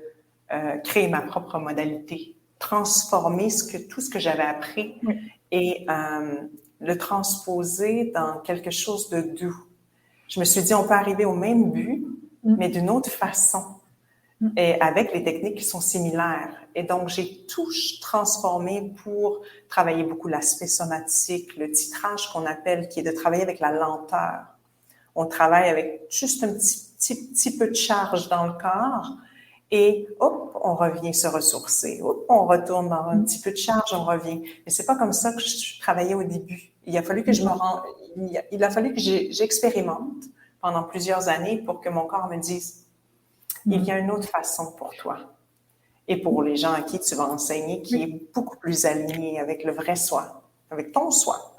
créer ma propre modalité, transformer tout ce que j'avais appris et le transposer dans quelque chose de doux. Je me suis dit, on peut arriver au même but, mais d'une autre façon, et avec les techniques qui sont similaires. Et donc, j'ai tout transformé pour travailler beaucoup l'aspect somatique, le titrage qu'on appelle, qui est de travailler avec la lenteur. On travaille avec juste un petit peu de charge dans le corps et hop, on revient se ressourcer. Hop, on retourne dans un petit peu de charge, on revient. Mais c'est pas comme ça que je travaillais au début. Il a fallu que j'expérimente pendant plusieurs années pour que mon corps me dise il y a une autre façon pour toi. Et pour les gens à qui tu vas enseigner, qui est beaucoup plus aligné avec le vrai soi, avec ton soi.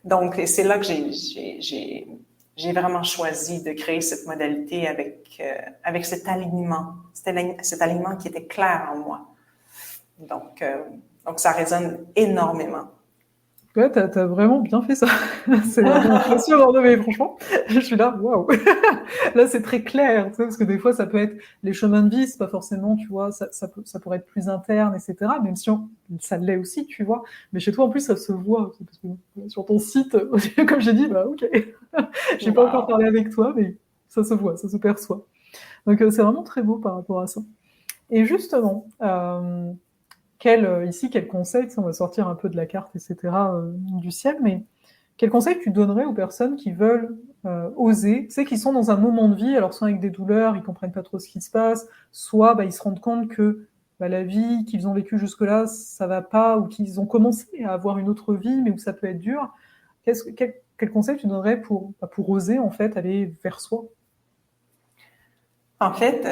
Donc, c'est là que j'ai vraiment choisi de créer cette modalité avec cet alignement qui était clair en moi. Donc ça résonne énormément. Ouais, t'as vraiment bien fait ça. C'est vraiment impressionnant, mais franchement, je suis là, waouh. Là, c'est très clair, tu sais, parce que des fois, ça peut être les chemins de vie, c'est pas forcément, tu vois, ça pourrait être plus interne, etc. Même si ça l'est aussi, tu vois. Mais chez toi, en plus, ça se voit, parce que sur ton site, comme j'ai dit, ok. J'ai pas encore parlé avec toi, mais ça se voit, ça se perçoit. Donc, c'est vraiment très beau par rapport à ça. Et justement, quel conseil, on va sortir un peu de la carte, etc., du ciel, mais quel conseil tu donnerais aux personnes qui veulent oser, tu sais, qui sont dans un moment de vie, alors soit avec des douleurs, ils comprennent pas trop ce qui se passe, soit ils se rendent compte que la vie qu'ils ont vécue jusque-là, ça va pas, ou qu'ils ont commencé à avoir une autre vie, mais où ça peut être dur. Quel conseil tu donnerais pour oser en fait aller vers soi? En fait,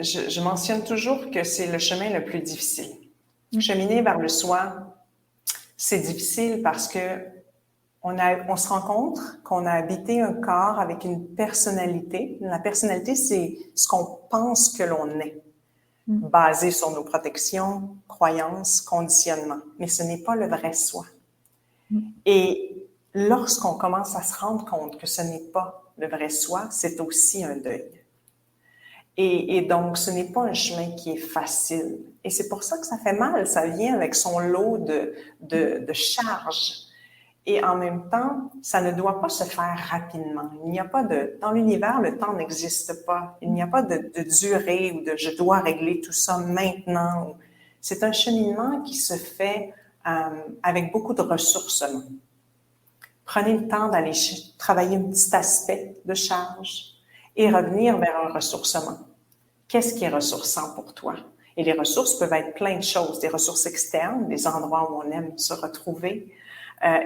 je mentionne toujours que c'est le chemin le plus difficile. Cheminer vers le soi, c'est difficile parce que on se rend compte qu'on a habité un corps avec une personnalité. La personnalité, c'est ce qu'on pense que l'on est, basé sur nos protections, croyances, conditionnements. Mais ce n'est pas le vrai soi. Et lorsqu'on commence à se rendre compte que ce n'est pas le vrai soi, c'est aussi un deuil. Et donc, ce n'est pas un chemin qui est facile. Et c'est pour ça que ça fait mal. Ça vient avec son lot de charges. Et en même temps, ça ne doit pas se faire rapidement. Il n'y a pas dans l'univers, le temps n'existe pas. Il n'y a pas de durée ou de je dois régler tout ça maintenant. C'est un cheminement qui se fait avec beaucoup de ressourcement. Prenez le temps d'aller travailler un petit aspect de charge et revenir vers un ressourcement. Qu'est-ce qui est ressourçant pour toi? Et les ressources peuvent être plein de choses, des ressources externes, des endroits où on aime se retrouver,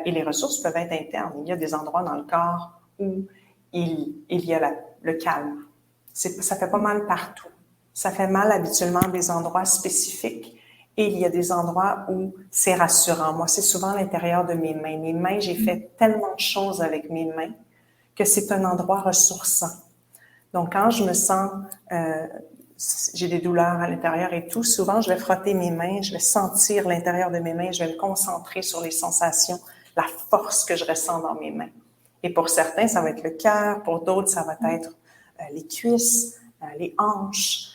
et les ressources peuvent être internes. Il y a des endroits dans le corps où il y a le calme. Ça fait pas mal partout. Ça fait mal habituellement à des endroits spécifiques. Et il y a des endroits où c'est rassurant. Moi, c'est souvent à l'intérieur de mes mains. Mes mains, j'ai fait tellement de choses avec mes mains que c'est un endroit ressourçant. Donc, quand je me sens, j'ai des douleurs à l'intérieur et tout, souvent, je vais frotter mes mains, je vais sentir l'intérieur de mes mains, je vais me concentrer sur les sensations, la force que je ressens dans mes mains. Et pour certains, ça va être le cœur, pour d'autres, ça va être les cuisses, les hanches.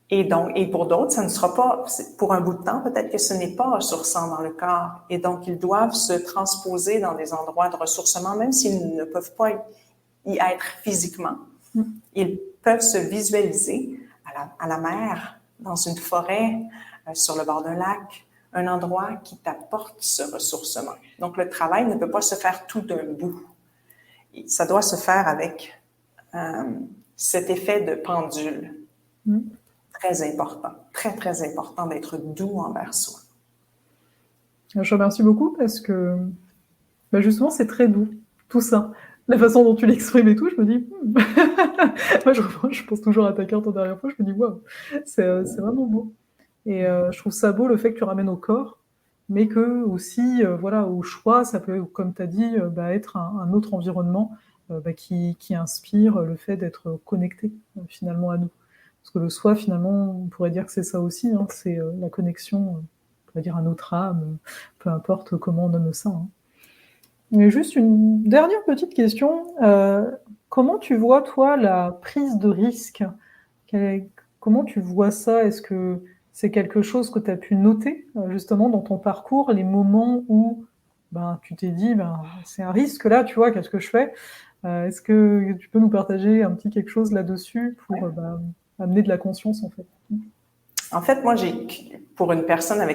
Et pour d'autres, ça ne sera pas, pour un bout de temps, peut-être que ce n'est pas ressourçant dans le corps. Et donc, ils doivent se transposer dans des endroits de ressourcement, même s'ils ne peuvent pas y être physiquement. Ils peuvent se visualiser à la mer, dans une forêt, sur le bord d'un lac, un endroit qui t'apporte ce ressourcement. Donc, le travail ne peut pas se faire tout d'un bout. Ça doit se faire avec cet effet de pendule. Très important, très, très important d'être doux envers soi. Je te remercie beaucoup parce que justement, c'est très doux, tout ça. La façon dont tu l'exprimes et tout, je me dis, moi je pense toujours à ta carte en dernière fois, je me dis, waouh, c'est vraiment beau. Et je trouve ça beau le fait que tu ramènes au corps, mais que aussi, voilà, au choix, ça peut, comme tu as dit, être un autre environnement qui inspire le fait d'être connecté finalement à nous. Parce que le soi, finalement, on pourrait dire que c'est ça aussi, hein, c'est la connexion, on pourrait dire à notre âme, peu importe comment on nomme ça. Hein. Mais juste une dernière petite question. Comment tu vois, toi, la prise de risque? Comment tu vois ça? Est-ce que c'est quelque chose que tu as pu noter, justement, dans ton parcours, les moments où tu t'es dit, c'est un risque là, tu vois, qu'est-ce que je fais? Est-ce que tu peux nous partager un petit quelque chose là-dessus pour amener de la conscience, en fait? En fait, moi, pour une personne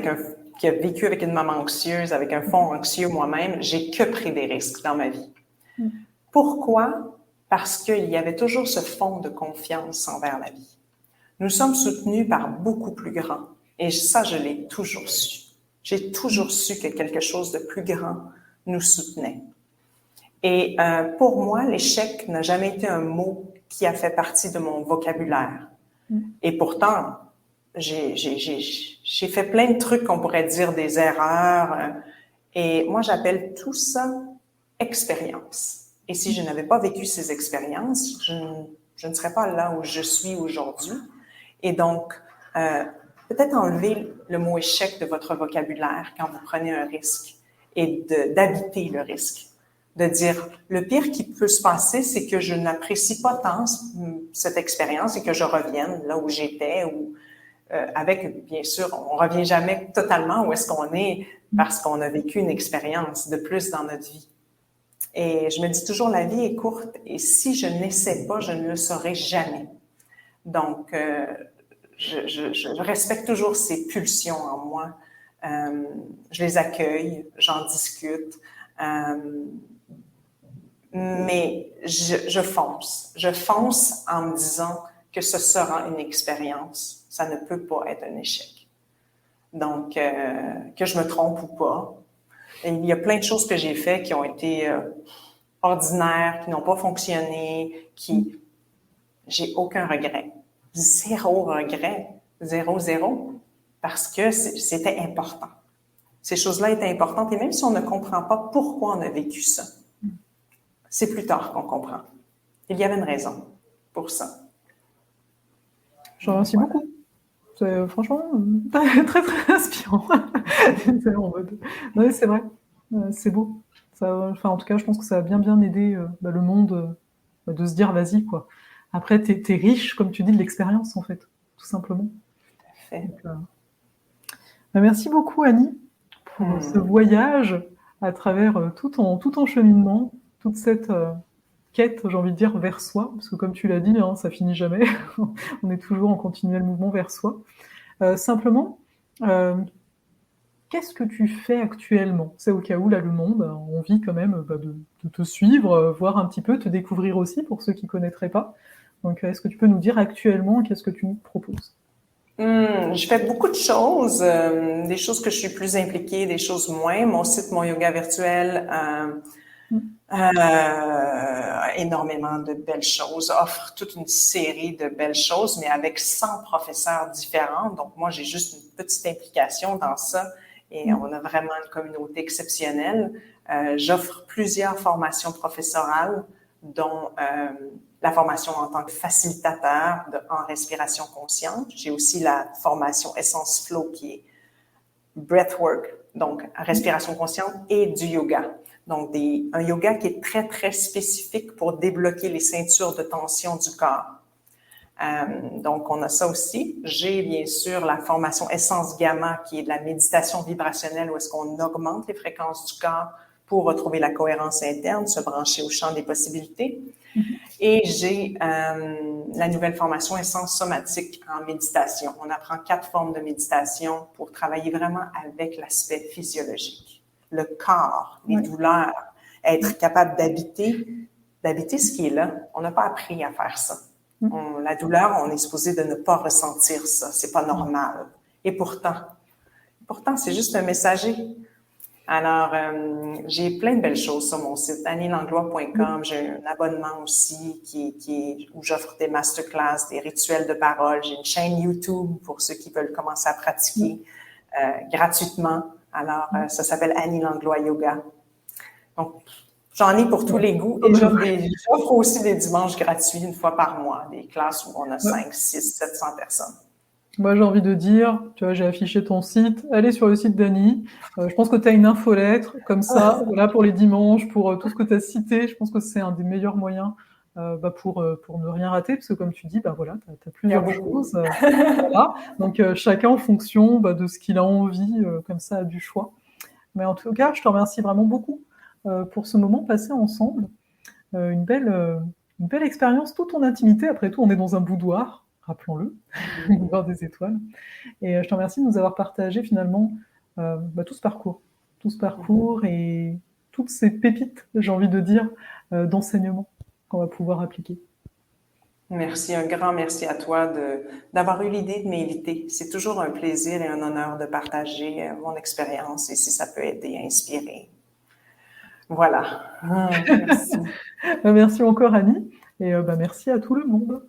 qui a vécu avec une maman anxieuse, avec un fond anxieux moi-même, j'ai que pris des risques dans ma vie. Pourquoi? Parce qu'il y avait toujours ce fond de confiance envers la vie. Nous sommes soutenus par beaucoup plus grand. Et ça, je l'ai toujours su. J'ai toujours su que quelque chose de plus grand nous soutenait. Et pour moi, l'échec n'a jamais été un mot qui a fait partie de mon vocabulaire. Et pourtant, j'ai fait plein de trucs qu'on pourrait dire des erreurs. Et moi, j'appelle tout ça expérience. Et si je n'avais pas vécu ces expériences, je ne serais pas là où je suis aujourd'hui. Et donc, peut-être enlever le mot échec de votre vocabulaire quand vous prenez un risque et d'habiter le risque. De dire, le pire qui peut se passer, c'est que je n'apprécie pas tant cette expérience et que je revienne là où j'étais ou avec, bien sûr, on revient jamais totalement où est-ce qu'on est parce qu'on a vécu une expérience de plus dans notre vie. Et je me dis toujours, la vie est courte et si je n'essaie pas, je ne le saurai jamais. Donc, je respecte toujours ces pulsions en moi. Je les accueille, j'en discute. Mais je fonce. Je fonce en me disant que ce sera une expérience. Ça ne peut pas être un échec. Donc, que je me trompe ou pas. Et il y a plein de choses que j'ai faites qui ont été ordinaires, qui n'ont pas fonctionné, j'ai aucun regret. Zéro regret. Zéro. Parce que c'était important. Ces choses-là étaient importantes. Et même si on ne comprend pas pourquoi on a vécu ça, c'est plus tard qu'on comprend. Il y avait une raison pour ça. Je te remercie beaucoup. C'est franchement très, très inspirant. Oui, c'est vrai. C'est beau. Ça, enfin, en tout cas, je pense que ça a bien aidé le monde de se dire vas-y, quoi. Après, t'es riche, comme tu dis, de l'expérience, en fait, tout simplement. Fait. Donc, merci beaucoup, Annie, pour ce voyage à travers tout ton cheminement, toute cette quête, j'ai envie de dire, vers soi, parce que comme tu l'as dit, ça finit jamais. On est toujours en continuel mouvement vers soi. Simplement, qu'est-ce que tu fais actuellement? C'est au cas où, là, le monde a envie quand même de te suivre, voir un petit peu, te découvrir aussi, pour ceux qui ne connaîtraient pas. Donc, est-ce que tu peux nous dire actuellement, qu'est-ce que tu nous proposes? Je fais beaucoup de choses, des choses que je suis plus impliquée, des choses moins. Mon site, mon yoga virtuel, énormément de belles choses, offre toute une série de belles choses, mais avec 100 professeurs différents. Donc, moi, j'ai juste une petite implication dans ça et on a vraiment une communauté exceptionnelle. J'offre plusieurs formations professorales, dont la formation en tant que facilitateur en respiration consciente. J'ai aussi la formation Essence Flow qui est breathwork, donc donc consciente et du yoga. Donc, un yoga qui est très, très spécifique pour débloquer les ceintures de tension du corps. Donc, on a ça aussi. J'ai bien sûr la formation Essence Gamma qui est de la méditation vibrationnelle où est-ce qu'on augmente les fréquences du corps pour retrouver la cohérence interne, se brancher au champ des possibilités. Et j'ai la nouvelle formation Essence Somatique en méditation. On apprend 4 formes de méditation pour travailler vraiment avec l'aspect physiologique. Le corps, les douleurs, être capable d'habiter ce qui est là. On n'a pas appris à faire ça. La douleur, on est supposé de ne pas ressentir ça. C'est pas normal. Et pourtant, c'est juste un messager. Alors, j'ai plein de belles choses sur mon site, annielanglois.com. J'ai un abonnement aussi où j'offre des masterclass, des rituels de parole. J'ai une chaîne YouTube pour ceux qui veulent commencer à pratiquer gratuitement. Alors, ça s'appelle Annie Langlois Yoga. Donc, j'en ai pour tous les goûts et j'offre aussi des dimanches gratuits une fois par mois, des classes où on a 5, 6, 700 personnes. Moi, j'ai envie de dire, tu vois, j'ai affiché ton site, allez sur le site d'Annie. Je pense que tu as une infolettre, comme ça, voilà, pour les dimanches, pour tout ce que tu as cité. Je pense que c'est un des meilleurs moyens pour ne rien rater, parce que comme tu dis, voilà, tu as plusieurs choses. Voilà. Donc, chacun en fonction de ce qu'il a envie, comme ça, a du choix. Mais en tout cas, je te remercie vraiment beaucoup pour ce moment passé ensemble. Une belle expérience, toute en intimité. Après tout, on est dans un boudoir, rappelons-le, boudoir des étoiles. Et je te remercie de nous avoir partagé finalement tout ce parcours et toutes ces pépites, j'ai envie de dire, d'enseignement qu'on va pouvoir appliquer. Merci, un grand merci à toi d'avoir eu l'idée de m'inviter. C'est toujours un plaisir et un honneur de partager mon expérience et si ça peut aider, inspirer. Voilà. Merci. Merci encore, Annie. Et merci à tout le monde.